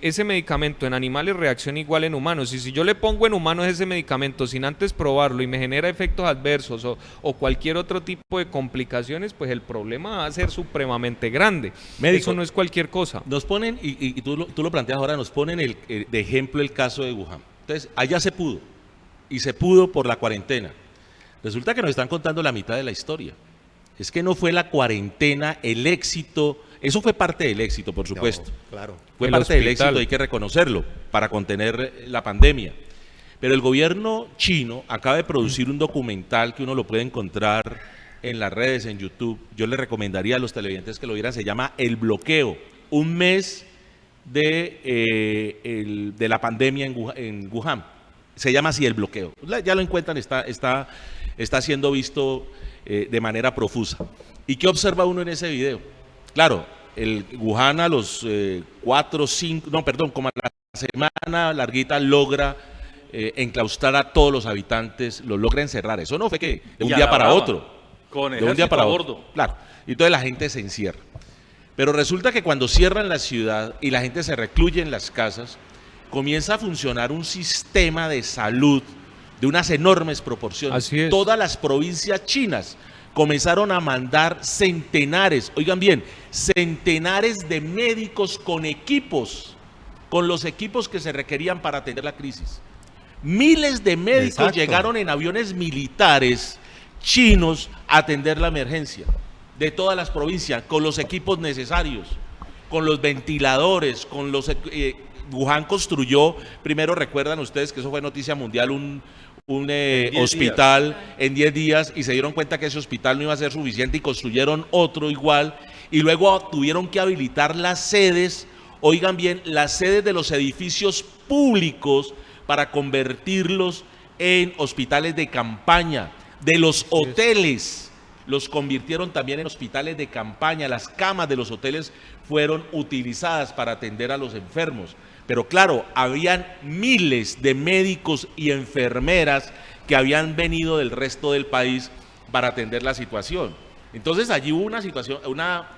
ese medicamento en animales reacciona igual en humanos, y si yo le pongo en humanos ese medicamento sin antes probarlo y me genera efectos adversos o cualquier otro tipo de complicaciones, pues el problema va a ser supremamente grande. Médico, eso no es cualquier cosa. Nos ponen, y tú lo planteas ahora, nos ponen de ejemplo el caso de Wuhan. Entonces, allá se pudo, y se pudo por la cuarentena. Resulta que nos están contando la mitad de la historia. Es que no fue la cuarentena el éxito, eso fue parte del éxito, por supuesto. No, claro. Fue El parte del hospital. éxito, hay que reconocerlo, para contener la pandemia. Pero el gobierno chino acaba de producir un documental que uno lo puede encontrar en las redes, en YouTube. Yo le recomendaría a los televidentes que lo vieran, se llama El Bloqueo, un mes de la pandemia en Wuhan. Se llama así, El Bloqueo. Ya lo encuentran, está siendo visto de manera profusa. ¿Y qué observa uno en ese video? Claro, el Wuhan a los 4, 5, no, perdón, como a la semana larguita logra enclaustrar a todos los habitantes, los logra encerrar. Eso no fue que de un día para otro. Con De un día para bordo. otro. Claro. Y entonces la gente se encierra. Pero resulta que cuando cierran la ciudad y la gente se recluye en las casas, comienza a funcionar un sistema de salud de unas enormes proporciones. Así es. Todas las provincias chinas comenzaron a mandar centenares, oigan bien, centenares de médicos con equipos, con los equipos que se requerían para atender la crisis. Miles de médicos Exacto. llegaron en aviones militares chinos a atender la emergencia de todas las provincias, con los equipos necesarios, con los ventiladores, con los... Wuhan construyó, primero recuerdan ustedes que eso fue noticia mundial, un hospital en 10 días, y se dieron cuenta que ese hospital no iba a ser suficiente y construyeron otro igual, y luego tuvieron que habilitar las sedes, oigan bien, las sedes de los edificios públicos para convertirlos en hospitales de campaña, de los hoteles, los convirtieron también en hospitales de campaña, las camas de los hoteles fueron utilizadas para atender a los enfermos. Pero claro, habían miles de médicos y enfermeras que habían venido del resto del país para atender la situación. Entonces allí hubo una situación,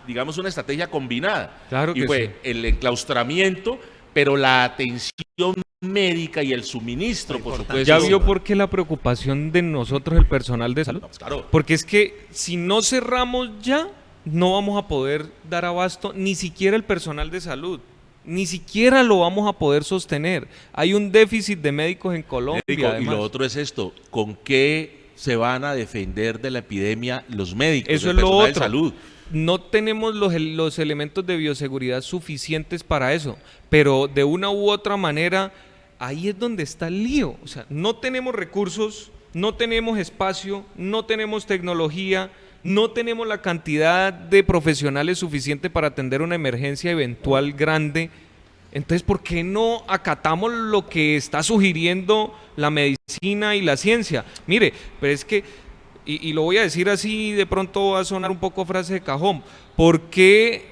digamos una estrategia combinada. Claro que y fue sí. el enclaustramiento, pero la atención médica y el suministro, por supuesto. Ya vio por qué la preocupación de nosotros, el personal de salud. Claro. Porque es que si no cerramos ya, no vamos a poder dar abasto ni siquiera el personal de salud. Ni siquiera lo vamos a poder sostener. Hay un déficit de médicos en Colombia. Y lo otro es esto, ¿con qué se van a defender de la epidemia los médicos, Eso el es lo personal de otro. salud? No tenemos los elementos de bioseguridad suficientes para eso, pero de una u otra manera, ahí es donde está el lío. O sea, no tenemos recursos, no tenemos espacio, no tenemos tecnología, no tenemos la cantidad de profesionales suficiente para atender una emergencia eventual grande. Entonces, ¿por qué no acatamos lo que está sugiriendo la medicina y la ciencia? Mire, pero es que, y lo voy a decir así, de pronto va a sonar un poco frase de cajón, ¿por qué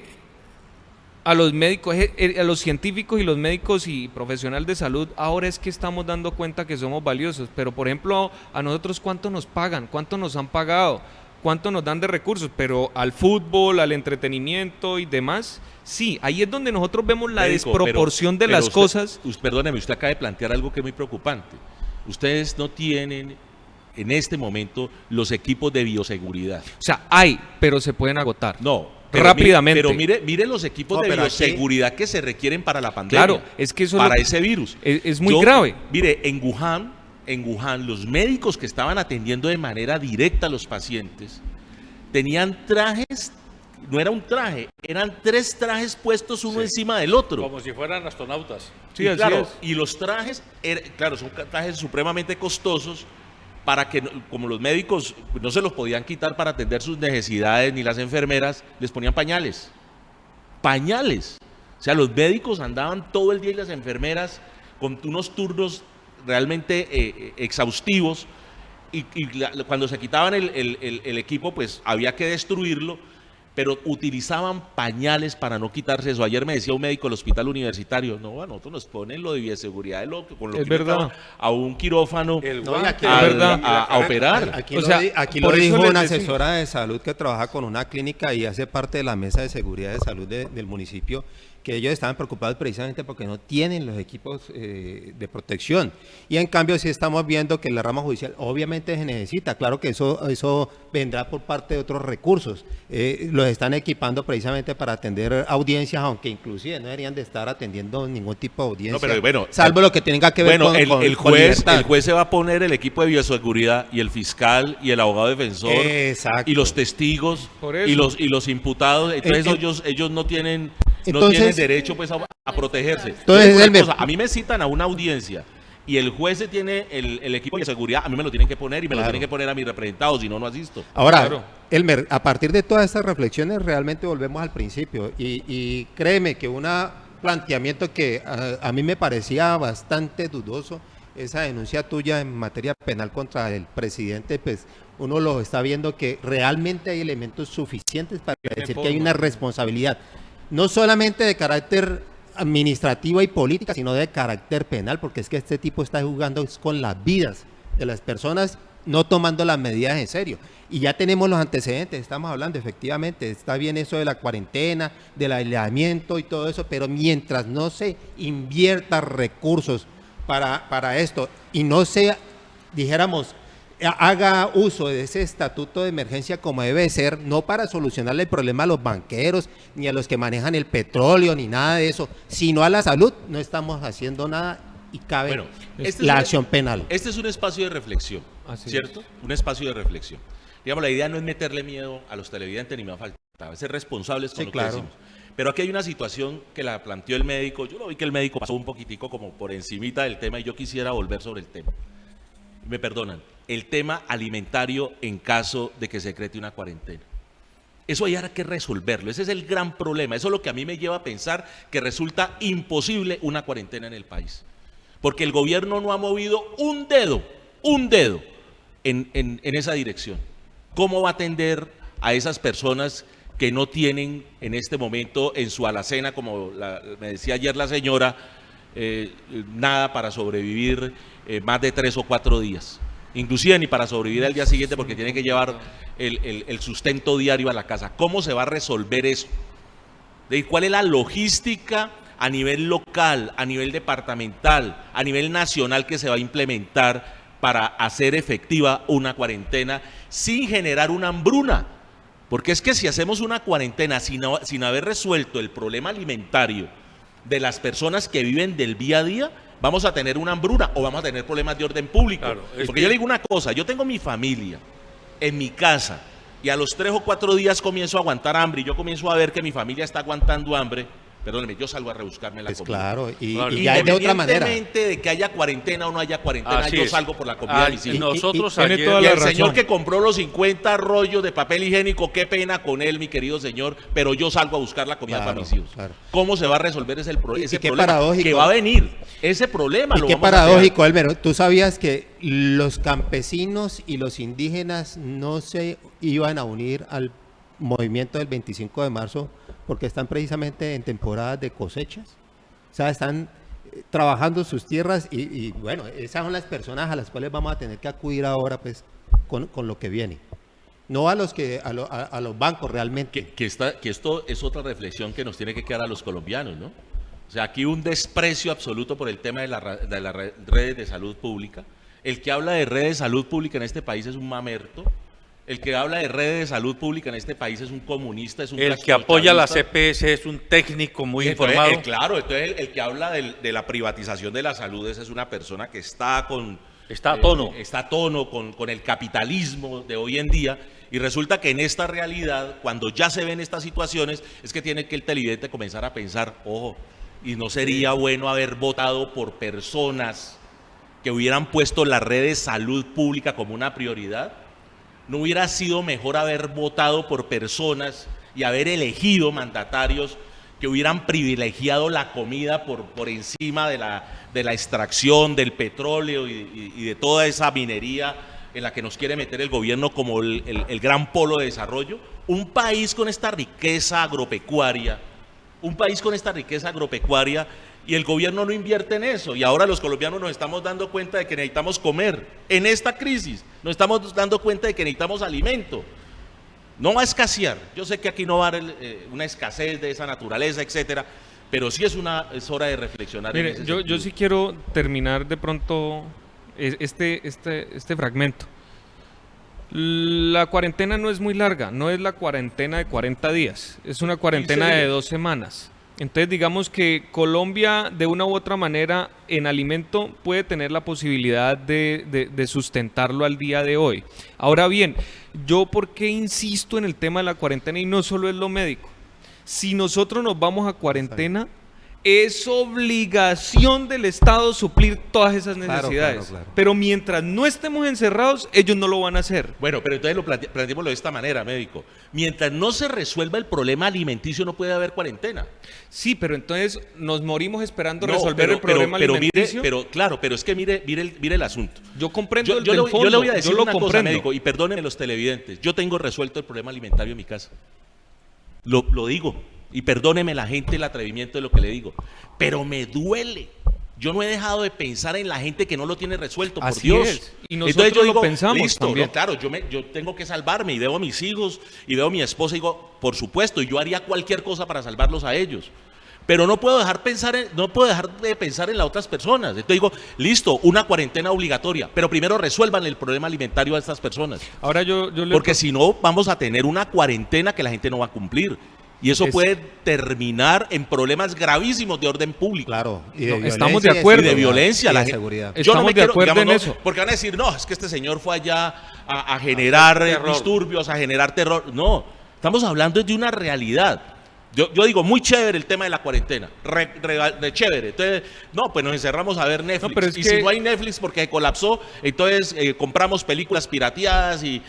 a los médicos, a los científicos y los médicos y profesionales de salud ahora es que estamos dando cuenta que somos valiosos? Pero, por ejemplo, a nosotros, ¿cuánto nos pagan? ¿Cuánto nos han pagado? ¿Cuánto nos dan de recursos? Pero al fútbol, al entretenimiento y demás, sí, ahí es donde nosotros vemos la desproporción de las cosas. Perdóneme, usted acaba de plantear algo que es muy preocupante. Ustedes no tienen en este momento los equipos de bioseguridad. O sea, hay, pero se pueden agotar. No. Rápidamente. Pero mire los equipos de bioseguridad que se requieren para la pandemia. Claro, es que eso para ese virus. Es muy grave. Mire, en Wuhan, los médicos que estaban atendiendo de manera directa a los pacientes tenían trajes, no era un traje, eran 3 trajes puestos uno encima del otro. Como si fueran astronautas. Sí, claro, y los trajes, claro, son trajes supremamente costosos para que, como los médicos no se los podían quitar para atender sus necesidades, ni las enfermeras, les ponían pañales. Pañales. O sea, los médicos andaban todo el día y las enfermeras con unos turnos realmente exhaustivos, y cuando se quitaban el equipo, pues había que destruirlo, pero utilizaban pañales para no quitarse eso. Ayer me decía un médico del hospital universitario, no, a nosotros nos ponen lo de bioseguridad, con lo es que verdad. A un quirófano a operar. Aquí lo dijo una asesora de salud que trabaja con una clínica y hace parte de la mesa de seguridad de salud del municipio, que ellos estaban preocupados precisamente porque no tienen los equipos de protección. Y en cambio sí estamos viendo que la rama judicial obviamente se necesita, claro que eso vendrá por parte de otros recursos. Los están equipando precisamente para atender audiencias, aunque inclusive no deberían de estar atendiendo ningún tipo de audiencia, No, pero bueno, salvo lo que tenga que ver con el con juez libertad. el juez se va a poner el equipo de bioseguridad y el fiscal y el abogado defensor. Exacto. Y los testigos Por eso. y los imputados. Entonces ellos no tienen derecho pues a protegerse. Entonces, a mí me citan a una audiencia y el juez tiene el equipo de seguridad, a mí me lo tienen que poner y me lo tienen que poner a mis representados, si no, no asisto. Ahora, Claro. Elmer, a partir de todas estas reflexiones realmente volvemos al principio y créeme que un planteamiento que a mí me parecía bastante dudoso, esa denuncia tuya en materia penal contra el presidente, pues uno lo está viendo que realmente hay elementos suficientes para decir que hay una responsabilidad, no solamente de carácter administrativa y política, sino de carácter penal, porque es que este tipo está jugando con las vidas de las personas no tomando las medidas en serio. Y ya tenemos los antecedentes, estamos hablando, efectivamente, está bien eso de la cuarentena, del aislamiento y todo eso, pero mientras no se invierta recursos para esto y no se, dijéramos, haga uso de ese estatuto de emergencia como debe ser, no para solucionarle el problema a los banqueros, ni a los que manejan el petróleo, ni nada de eso, sino a la salud, no estamos haciendo nada y cabe la acción penal. Este es un espacio de reflexión, ¿cierto? Un espacio de reflexión. Digamos, la idea no es meterle miedo a los televidentes, ni me falta, ser responsables con lo que decimos. Pero aquí hay una situación que la planteó el médico, yo lo vi que el médico pasó un poquitico como por encimita del tema y yo quisiera volver sobre el tema. Me perdonan, el tema alimentario en caso de que se decrete una cuarentena. Eso hay que resolverlo, ese es el gran problema, eso es lo que a mí me lleva a pensar que resulta imposible una cuarentena en el país. Porque el gobierno no ha movido un dedo en esa dirección. ¿Cómo va a atender a esas personas que no tienen en este momento en su alacena, como me decía ayer la señora, nada para sobrevivir más de 3 o 4 días? Inclusive ni para sobrevivir al día siguiente porque tienen que llevar el sustento diario a la casa. ¿Cómo se va a resolver eso? ¿Cuál es la logística a nivel local, a nivel departamental, a nivel nacional que se va a implementar para hacer efectiva una cuarentena sin generar una hambruna? Porque es que si hacemos una cuarentena sin haber resuelto el problema alimentario de las personas que viven del día a día, vamos a tener una hambruna o vamos a tener problemas de orden público. Claro, porque yo le digo una cosa, yo tengo mi familia en mi casa y a los 3 o 4 días comienzo a aguantar hambre y yo comienzo a ver que mi familia está aguantando hambre. Perdóneme, yo salgo a rebuscarme la comida. Claro, y ya es de otra manera. Independientemente de que haya cuarentena o no haya cuarentena, yo salgo por la comida de mis hijos. Nosotros y el señor que compró los 50 rollos de papel higiénico, qué pena con él, mi querido señor, pero yo salgo a buscar la comida para mis hijos. Claro. ¿Cómo se va a resolver ese problema paradójico, que va a venir? Ese problema lo qué vamos paradójico, Álvaro. ¿Tú sabías que los campesinos y los indígenas no se iban a unir al movimiento del 25 de marzo porque están precisamente en temporadas de cosechas? O sea, están trabajando sus tierras y bueno, esas son las personas a las cuales vamos a tener que acudir ahora pues con lo que viene. No a los a los bancos realmente. Que esto es otra reflexión que nos tiene que quedar a los colombianos, ¿no? O sea, aquí un desprecio absoluto por el tema de las redes de salud pública. El que habla de redes de salud pública en este país es un mamerto. El que habla de redes de salud pública en este país es un comunista, es un el que apoya la CPS es un técnico muy informado. Claro, entonces el que habla de la privatización de la salud es una persona que está a tono con el capitalismo de hoy en día, y resulta que en esta realidad, cuando ya se ven estas situaciones, es que tiene que el televidente comenzar a pensar, ojo, y no sería bueno haber votado por personas que hubieran puesto la red de salud pública como una prioridad. ¿No hubiera sido mejor haber votado por personas y haber elegido mandatarios que hubieran privilegiado la comida por encima de la extracción del petróleo y de toda esa minería en la que nos quiere meter el gobierno como el gran polo de desarrollo? Un país con esta riqueza agropecuaria, y el gobierno no invierte en eso, y ahora los colombianos nos estamos dando cuenta de que necesitamos comer. En esta crisis nos estamos dando cuenta de que necesitamos alimento. No va a escasear, yo sé que aquí no va a haber una escasez de esa naturaleza, etcétera, pero sí es hora de reflexionar. Mire, yo sí quiero terminar de pronto este fragmento. La cuarentena no es muy larga, no es la cuarentena de 40 días, es una cuarentena de 2 semanas. Entonces digamos que Colombia de una u otra manera en alimento puede tener la posibilidad de sustentarlo al día de hoy. Ahora bien, yo por qué insisto en el tema de la cuarentena y no solo es lo médico. Si nosotros nos vamos a cuarentena, es obligación del Estado suplir todas esas necesidades. Claro. Pero mientras no estemos encerrados, ellos no lo van a hacer. Bueno, pero entonces planteémoslo de esta manera, médico. Mientras no se resuelva el problema alimenticio, no puede haber cuarentena. Sí, pero entonces nos morimos esperando resolver el problema alimenticio. Pero es que mire el asunto. Yo comprendo yo le voy a decir una cosa, médico, y perdónenme los televidentes. Yo tengo resuelto el problema alimentario en mi casa. Lo digo. Y perdóneme la gente el atrevimiento de lo que le digo, pero me duele Yo no he dejado de pensar en la gente que no lo tiene resuelto, por Así Dios. es. Y nosotros Entonces yo digo, lo pensamos listo, también. no, claro, yo tengo que salvarme y veo a mis hijos y veo a mi esposa y digo, por supuesto, y yo haría cualquier cosa para salvarlos a ellos. Pero no puedo dejar de pensar en las otras personas. Entonces digo, listo, una cuarentena obligatoria, pero primero resuelvan el problema alimentario a estas personas. Ahora yo Porque si no, vamos a tener una cuarentena que la gente no va a cumplir. Y eso puede terminar en problemas gravísimos de orden público. Claro, y No, estamos de acuerdo. Y de violencia. y la de gente- seguridad. Yo no me Estamos de quiero, acuerdo digamos, en no, eso. porque van a decir, no, es que este señor fue allá a generar disturbios, a generar terror. No, estamos hablando de una realidad. Yo digo, muy chévere el tema de la cuarentena, de chévere. Entonces, no, pues nos encerramos a ver Netflix. No, pero es y que- si no hay Netflix porque se colapsó, entonces compramos películas pirateadas y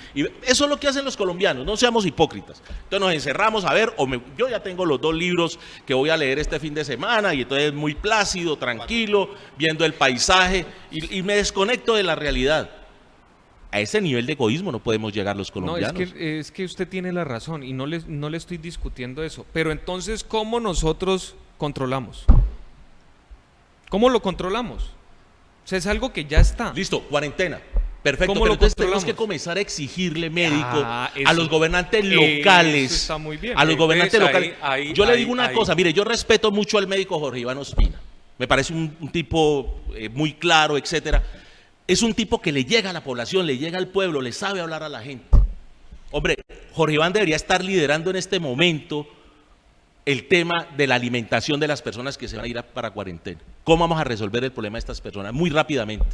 eso es lo que hacen los colombianos, no seamos hipócritas. Entonces nos encerramos a ver, yo ya tengo los 2 libros que voy a leer este fin de semana y entonces muy plácido, tranquilo, viendo el paisaje y me desconecto de la realidad. A ese nivel de egoísmo no podemos llegar los No, colombianos. es que usted tiene la razón y no le estoy discutiendo eso. Pero entonces, ¿cómo nosotros controlamos? ¿Cómo lo controlamos? O sea, es algo que ya está. Listo, cuarentena. Perfecto, ¿Cómo pero lo entonces tenemos controlamos? que comenzar a exigirle médico Ah, a eso. los gobernantes locales. Eso está muy bien. A los gobernantes Entonces, locales. Yo le digo una cosa, mire, yo respeto mucho al médico Jorge Iván Ospina. Me parece un tipo muy claro, etcétera. Es un tipo que le llega a la población, le llega al pueblo, le sabe hablar a la gente. Hombre, Jorge Iván debería estar liderando en este momento el tema de la alimentación de las personas que se van a ir para cuarentena. ¿Cómo vamos a resolver el problema de estas personas? Muy rápidamente.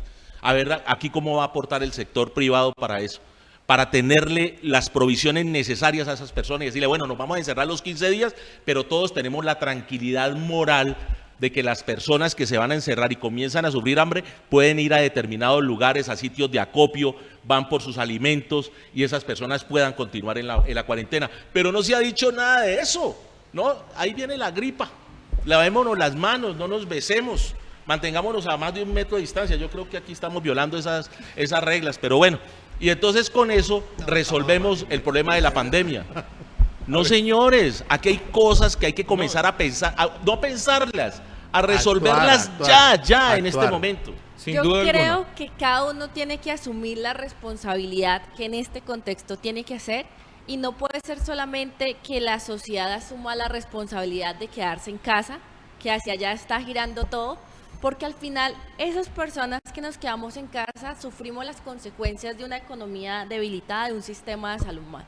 A ver, aquí cómo va a aportar el sector privado para eso, para tenerle las provisiones necesarias a esas personas y decirle, bueno, nos vamos a encerrar los 15 días, pero todos tenemos la tranquilidad moral de que las personas que se van a encerrar y comienzan a sufrir hambre pueden ir a determinados lugares, a sitios de acopio, van por sus alimentos y esas personas puedan continuar en la cuarentena. Pero no se ha dicho nada de eso, ¿no? Ahí viene la gripa, lavémonos las manos, no nos besemos, mantengámonos a más de 1 metro de distancia. Yo creo que aquí estamos violando esas reglas, pero bueno, y entonces con eso resolvemos el problema de la pandemia. No, señores, aquí hay cosas que hay que comenzar a pensar, no pensarlas, a resolverlas ya en este momento. Sin Yo duda creo alguna. que cada uno tiene que asumir la responsabilidad que en este contexto tiene que hacer y no puede ser solamente que la sociedad asuma la responsabilidad de quedarse en casa, que hacia allá está girando todo, porque al final esas personas que nos quedamos en casa sufrimos las consecuencias de una economía debilitada, de un sistema de salud mal.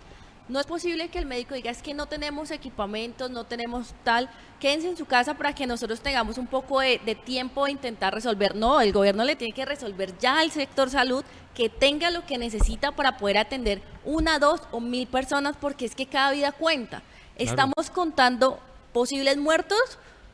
No es posible que el médico diga, es que no tenemos equipamientos, no tenemos tal, quédense en su casa para que nosotros tengamos un poco de tiempo de intentar resolver. No, el gobierno le tiene que resolver ya al sector salud que tenga lo que necesita para poder atender 1, 2 o 1000 personas, porque es que cada vida cuenta. Estamos contando posibles muertos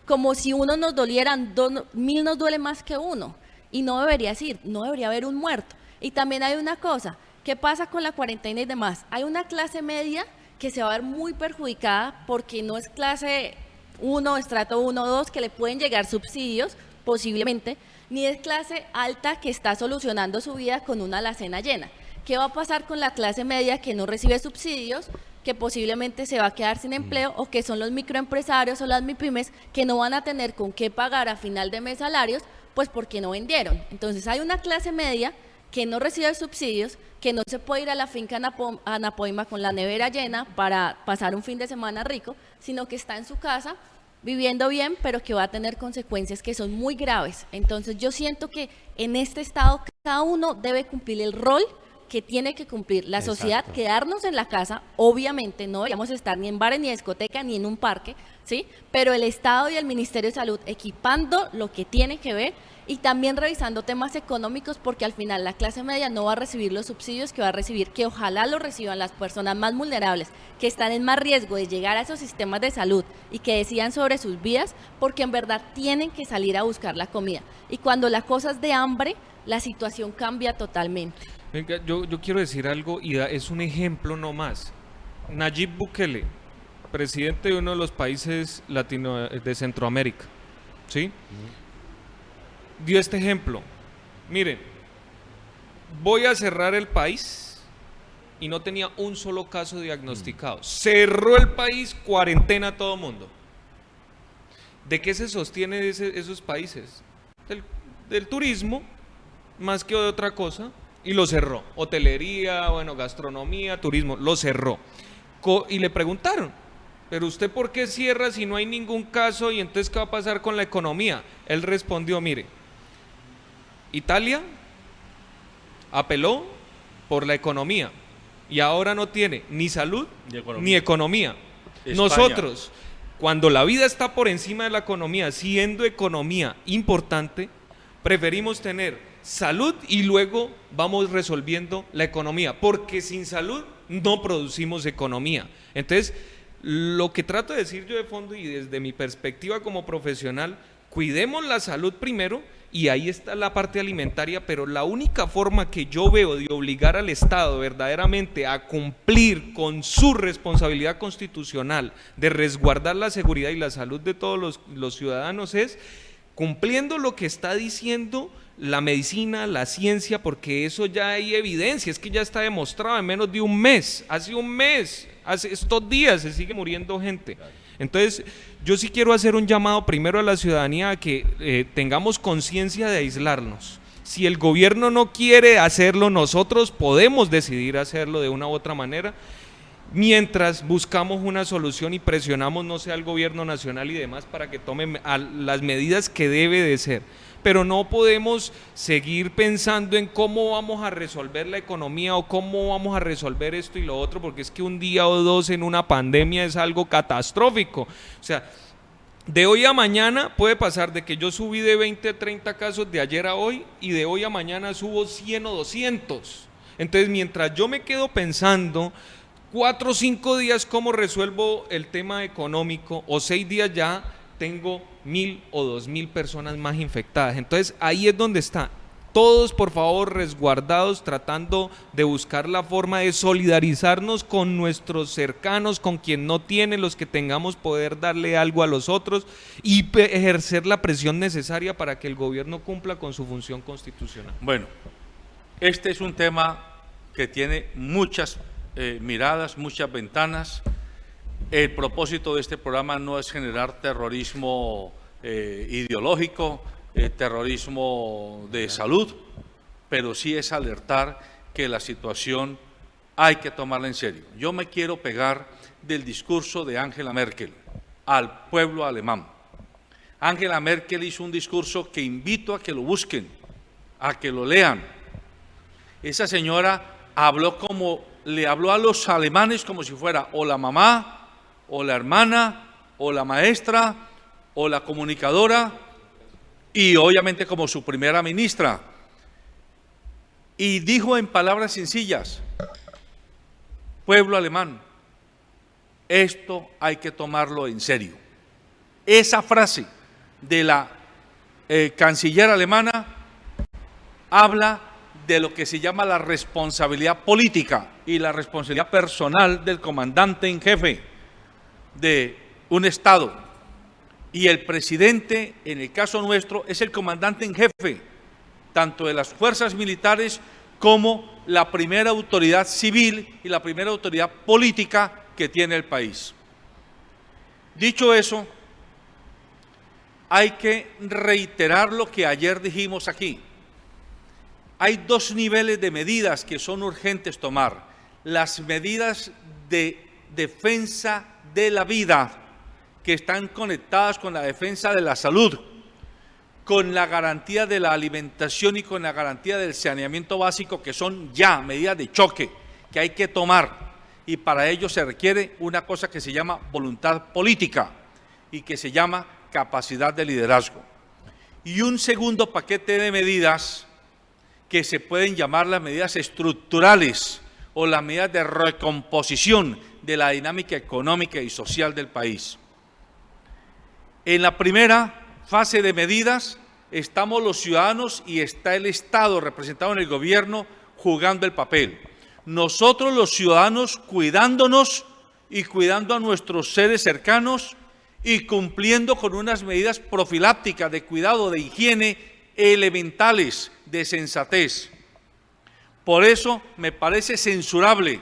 como si uno nos dolieran, 1000 nos duele más que uno. Y no debería decir, no debería haber un muerto. Y también hay una cosa, ¿qué pasa con la cuarentena y demás? Hay una clase media que se va a ver muy perjudicada porque no es clase 1, estrato 1 o 2, que le pueden llegar subsidios, posiblemente, ni es clase alta que está solucionando su vida con una alacena llena. ¿Qué va a pasar con la clase media que no recibe subsidios, que posiblemente se va a quedar sin empleo, o que son los microempresarios o las MIPYMES que no van a tener con qué pagar a final de mes salarios, pues porque no vendieron? Entonces hay una clase media que no recibe subsidios, que no se puede ir a la finca Anapoima con la nevera llena para pasar un fin de semana rico, sino que está en su casa viviendo bien, pero que va a tener consecuencias que son muy graves. Entonces yo siento que en este estado cada uno debe cumplir el rol que tiene que cumplir. La sociedad, quedarnos en la casa, obviamente no deberíamos estar ni en bares, ni en discoteca, ni en un parque, ¿sí? Pero el Estado y el Ministerio de Salud equipando lo que tiene que ver y también revisando temas económicos, porque al final la clase media no va a recibir los subsidios que va a recibir, que ojalá lo reciban las personas más vulnerables, que están en más riesgo de llegar a esos sistemas de salud y que decidan sobre sus vidas, porque en verdad tienen que salir a buscar la comida. Y cuando la cosa es de hambre, la situación cambia totalmente. Venga, yo quiero decir algo y es un ejemplo nomás. Nayib Bukele, presidente de uno de los países de Centroamérica, ¿sí? Dio este ejemplo. Miren, voy a cerrar el país y no tenía un solo caso diagnosticado. Cerró el país, cuarentena a todo mundo. ¿De qué se sostienen esos países? del turismo, más que de otra cosa, y lo cerró. Hotelería, bueno, gastronomía, turismo, lo cerró. Y le preguntaron, ¿pero usted por qué cierra si no hay ningún caso y entonces qué va a pasar con la economía? Él respondió, mire, Italia apeló por la economía y ahora no tiene ni salud ni economía. Nosotros, cuando la vida está por encima de la economía, siendo economía importante, preferimos tener salud y luego vamos resolviendo la economía, porque sin salud no producimos economía. Entonces, lo que trato de decir yo de fondo y desde mi perspectiva como profesional, cuidemos la salud primero y ahí está la parte alimentaria, pero la única forma que yo veo de obligar al Estado verdaderamente a cumplir con su responsabilidad constitucional de resguardar la seguridad y la salud de todos los ciudadanos es cumpliendo lo que está diciendo la medicina, la ciencia, porque eso ya hay evidencia, es que ya está demostrado en menos de un mes, hace estos días se sigue muriendo gente. Entonces, yo sí quiero hacer un llamado primero a la ciudadanía a que tengamos conciencia de aislarnos. Si el gobierno no quiere hacerlo, nosotros podemos decidir hacerlo de una u otra manera, mientras buscamos una solución y presionamos, no sé, al gobierno nacional y demás para que tome las medidas que debe de ser. Pero no podemos seguir pensando en cómo vamos a resolver la economía o cómo vamos a resolver esto y lo otro, porque es que un día o dos en una pandemia es algo catastrófico. O sea, de hoy a mañana puede pasar de que yo subí de 20 a 30 casos de ayer a hoy y de hoy a mañana subo 100 o 200. Entonces, mientras yo me quedo pensando 4 o 5 días cómo resuelvo el tema económico, o 6 días ya tengo 1,000 o 2,000 personas más infectadas. Entonces ahí es donde está. Todos, por favor, resguardados, tratando de buscar la forma de solidarizarnos con nuestros cercanos, con quien no tiene, los que tengamos poder darle algo a los otros y ejercer la presión necesaria para que el gobierno cumpla con su función constitucional. Bueno, este es un tema que tiene muchas miradas, muchas ventanas. El propósito de este programa no es generar terrorismo ideológico, terrorismo de salud, pero sí es alertar que la situación hay que tomarla en serio. Yo me quiero pegar del discurso de Angela Merkel al pueblo alemán. Angela Merkel hizo un discurso que invito a que lo busquen, a que lo lean. Esa señora le habló a los alemanes como si fuera o la mamá, o la hermana, o la maestra, o la comunicadora, y obviamente como su primera ministra. Y dijo en palabras sencillas: pueblo alemán, esto hay que tomarlo en serio. Esa frase de la canciller alemana habla de lo que se llama la responsabilidad política y la responsabilidad personal del comandante en jefe de un Estado, y el presidente, en el caso nuestro, es el comandante en jefe, tanto de las fuerzas militares como la primera autoridad civil y la primera autoridad política que tiene el país. Dicho eso, hay que reiterar lo que ayer dijimos aquí. Hay 2 niveles de medidas que son urgentes tomar: las medidas de defensa de la vida, que están conectadas con la defensa de la salud, con la garantía de la alimentación y con la garantía del saneamiento básico, que son ya medidas de choque que hay que tomar, y para ello se requiere una cosa que se llama voluntad política y que se llama capacidad de liderazgo. Y un segundo paquete de medidas que se pueden llamar las medidas estructurales o las medidas de recomposición de la dinámica económica y social del país. En la primera fase de medidas estamos los ciudadanos y está el Estado representado en el gobierno jugando el papel. Nosotros los ciudadanos cuidándonos y cuidando a nuestros seres cercanos y cumpliendo con unas medidas profilácticas de cuidado, de higiene elementales, de sensatez. Por eso me parece censurable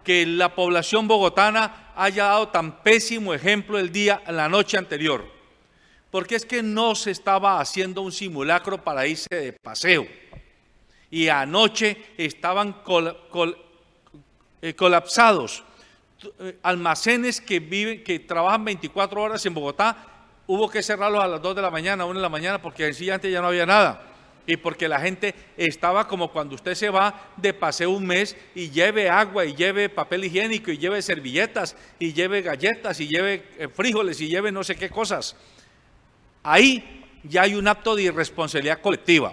que la población bogotana haya dado tan pésimo ejemplo la noche anterior, porque es que no se estaba haciendo un simulacro para irse de paseo. Y anoche estaban colapsados. Almacenes que trabajan 24 horas en Bogotá, hubo que cerrarlos a las 2 de la mañana, 1 de la mañana, porque sencillamente ya no había nada. Y porque la gente estaba como cuando usted se va de paseo un mes y lleve agua, y lleve papel higiénico, y lleve servilletas, y lleve galletas, y lleve frijoles, y lleve no sé qué cosas. Ahí ya hay un acto de irresponsabilidad colectiva,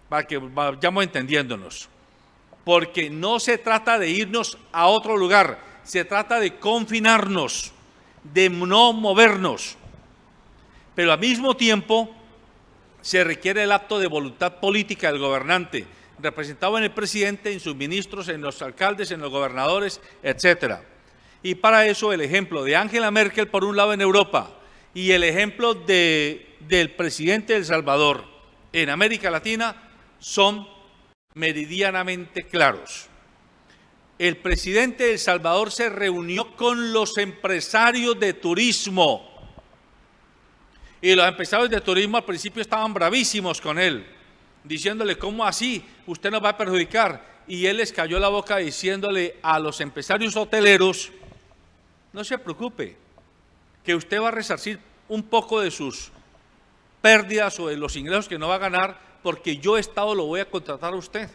para que vayamos entendiéndonos. Porque no se trata de irnos a otro lugar, se trata de confinarnos, de no movernos. Pero al mismo tiempo se requiere el acto de voluntad política del gobernante, representado en el presidente, en sus ministros, en los alcaldes, en los gobernadores, etc. Y para eso el ejemplo de Angela Merkel, por un lado, en Europa, y el ejemplo del presidente de El Salvador en América Latina son meridianamente claros. El presidente de El Salvador se reunió con los empresarios de turismo. Y los empresarios de turismo al principio estaban bravísimos con él, diciéndole, ¿cómo así? Usted nos va a perjudicar. Y él les cayó la boca diciéndole a los empresarios hoteleros, no se preocupe, que usted va a resarcir un poco de sus pérdidas o de los ingresos que no va a ganar, porque yo Estado lo voy a contratar a usted.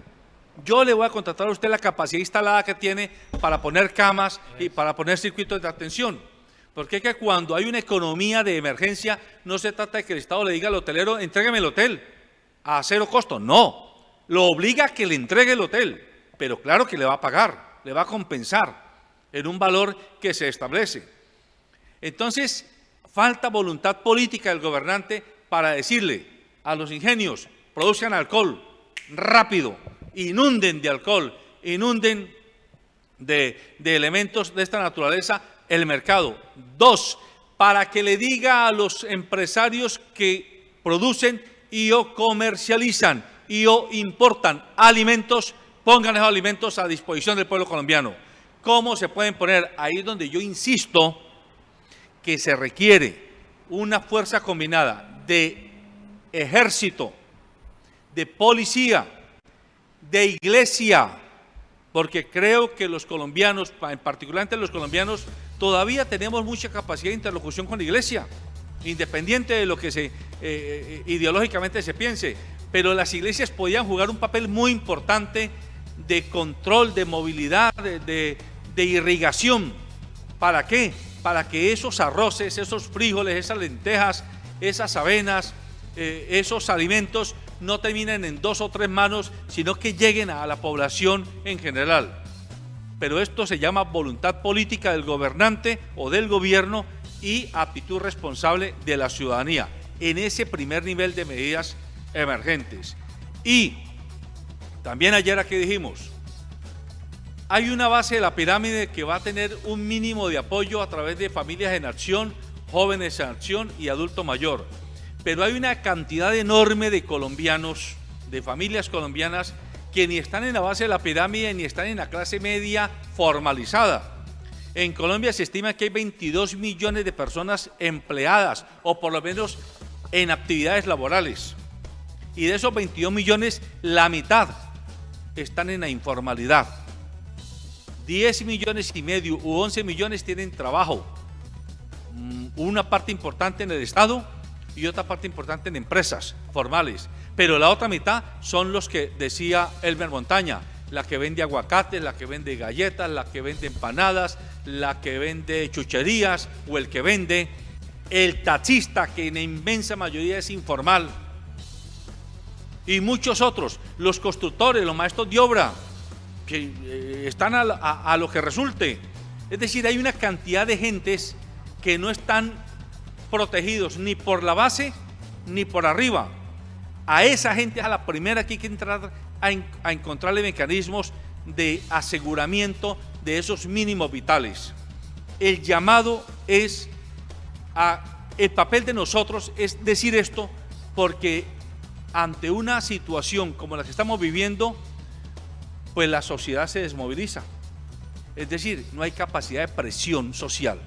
Yo le voy a contratar a usted la capacidad instalada que tiene para poner camas y para poner circuitos de atención. Porque es que cuando hay una economía de emergencia, no se trata de que el Estado le diga al hotelero, entrégueme el hotel a 0 costo. No, lo obliga a que le entregue el hotel, pero claro que le va a pagar, le va a compensar en un valor que se establece. Entonces, falta voluntad política del gobernante para decirle a los ingenios, produzcan alcohol rápido, inunden de alcohol, inunden de elementos de esta naturaleza el mercado. 2, para que le diga a los empresarios que producen y o comercializan y o importan alimentos, pongan esos alimentos a disposición del pueblo colombiano. ¿Cómo se pueden poner? Ahí es donde yo insisto que se requiere una fuerza combinada de ejército, de policía, de iglesia, porque creo que los colombianos, en particular los colombianos, todavía tenemos mucha capacidad de interlocución con la iglesia, independiente de lo que ideológicamente se piense, pero las iglesias podían jugar un papel muy importante de control, de movilidad, de irrigación. ¿Para qué? Para que esos arroces, esos frijoles, esas lentejas, esas avenas, esos alimentos no terminen en 2 o 3 manos, sino que lleguen a la población en general. Pero esto se llama voluntad política del gobernante o del gobierno y actitud responsable de la ciudadanía en ese primer nivel de medidas emergentes. Y también ayer aquí dijimos, hay una base de la pirámide que va a tener un mínimo de apoyo a través de familias en acción, jóvenes en acción y adulto mayor. Pero hay una cantidad enorme de colombianos, de familias colombianas, que ni están en la base de la pirámide ni están en la clase media formalizada. En Colombia se estima que hay 22 millones de personas empleadas o por lo menos en actividades laborales. Y de esos 22 millones, la mitad están en la informalidad. 10 millones y medio u 11 millones tienen trabajo. Una parte importante en el Estado y otra parte importante en empresas formales. Pero la otra mitad son los que decía Elmer Montaña, la que vende aguacates, la que vende galletas, la que vende empanadas, la que vende chucherías o el que vende, el taxista, que en la inmensa mayoría es informal, y muchos otros, los constructores, los maestros de obra, que están a lo que resulte. Es decir, hay una cantidad de gentes que no están protegidos ni por la base ni por arriba. A esa gente es a la primera que hay que entrar a encontrarle mecanismos de aseguramiento de esos mínimos vitales. El llamado es el papel de nosotros es decir esto, porque ante una situación como la que estamos viviendo, pues la sociedad se desmoviliza. Es decir, no hay capacidad de presión social,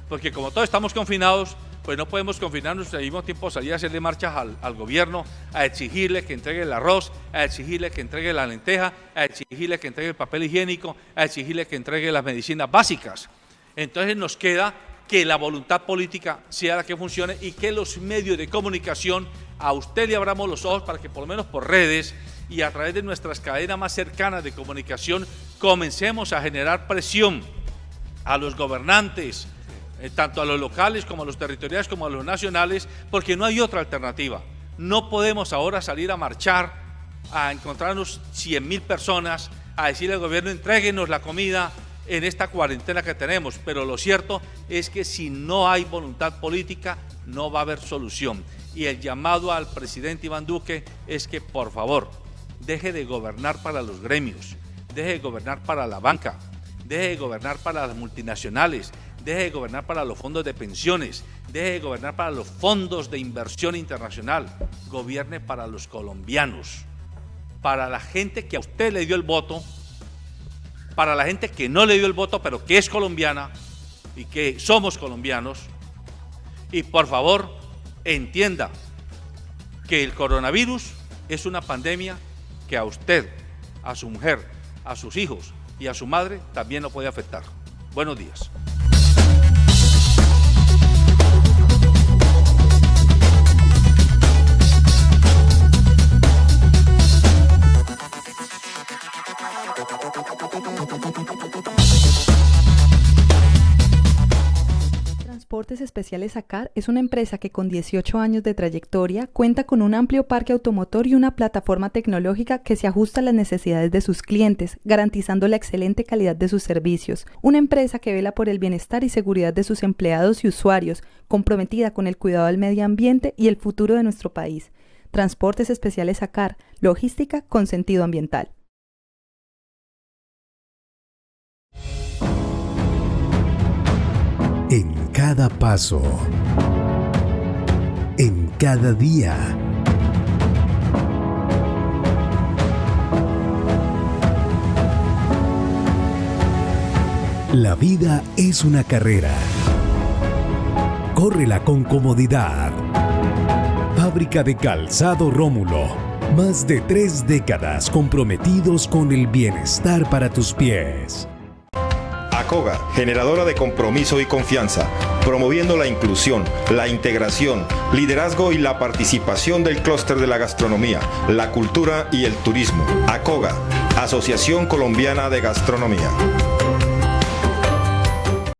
porque como todos estamos confinados, pues no podemos confinarnos y al mismo tiempo salir a hacerle marchas al gobierno, a exigirle que entregue el arroz, a exigirle que entregue la lenteja, a exigirle que entregue el papel higiénico, a exigirle que entregue las medicinas básicas. Entonces nos queda que la voluntad política sea la que funcione y que los medios de comunicación, a usted le abramos los ojos para que por lo menos por redes y a través de nuestras cadenas más cercanas de comunicación comencemos a generar presión a los gobernantes, tanto a los locales como a los territoriales como a los nacionales, porque no hay otra alternativa. No podemos ahora salir a marchar, a encontrarnos 100.000 personas, a decirle al gobierno entréguenos la comida en esta cuarentena que tenemos, pero lo cierto es que si no hay voluntad política no va a haber solución. Y el llamado al presidente Iván Duque es que por favor deje de gobernar para los gremios, deje de gobernar para la banca, deje de gobernar para las multinacionales, deje de gobernar para los fondos de pensiones, deje de gobernar para los fondos de inversión internacional, gobierne para los colombianos, para la gente que a usted le dio el voto, para la gente que no le dio el voto pero que es colombiana y que somos colombianos. Y por favor entienda que el coronavirus es una pandemia que a usted, a su mujer, a sus hijos y a su madre también lo puede afectar. Buenos días. Transportes Especiales ACAR es una empresa que con 18 años de trayectoria cuenta con un amplio parque automotor y una plataforma tecnológica que se ajusta a las necesidades de sus clientes, garantizando la excelente calidad de sus servicios. Una empresa que vela por el bienestar y seguridad de sus empleados y usuarios, comprometida con el cuidado del medio ambiente y el futuro de nuestro país. Transportes Especiales ACAR, logística con sentido ambiental. En cada paso, en cada día, la vida es una carrera. Córrela con comodidad. Fábrica de Calzado Rómulo. Más de 3 décadas comprometidos con el bienestar para tus pies. ACOGA, generadora de compromiso y confianza, promoviendo la inclusión, la integración, liderazgo y la participación del clúster de la gastronomía, la cultura y el turismo. ACOGA, Asociación Colombiana de Gastronomía.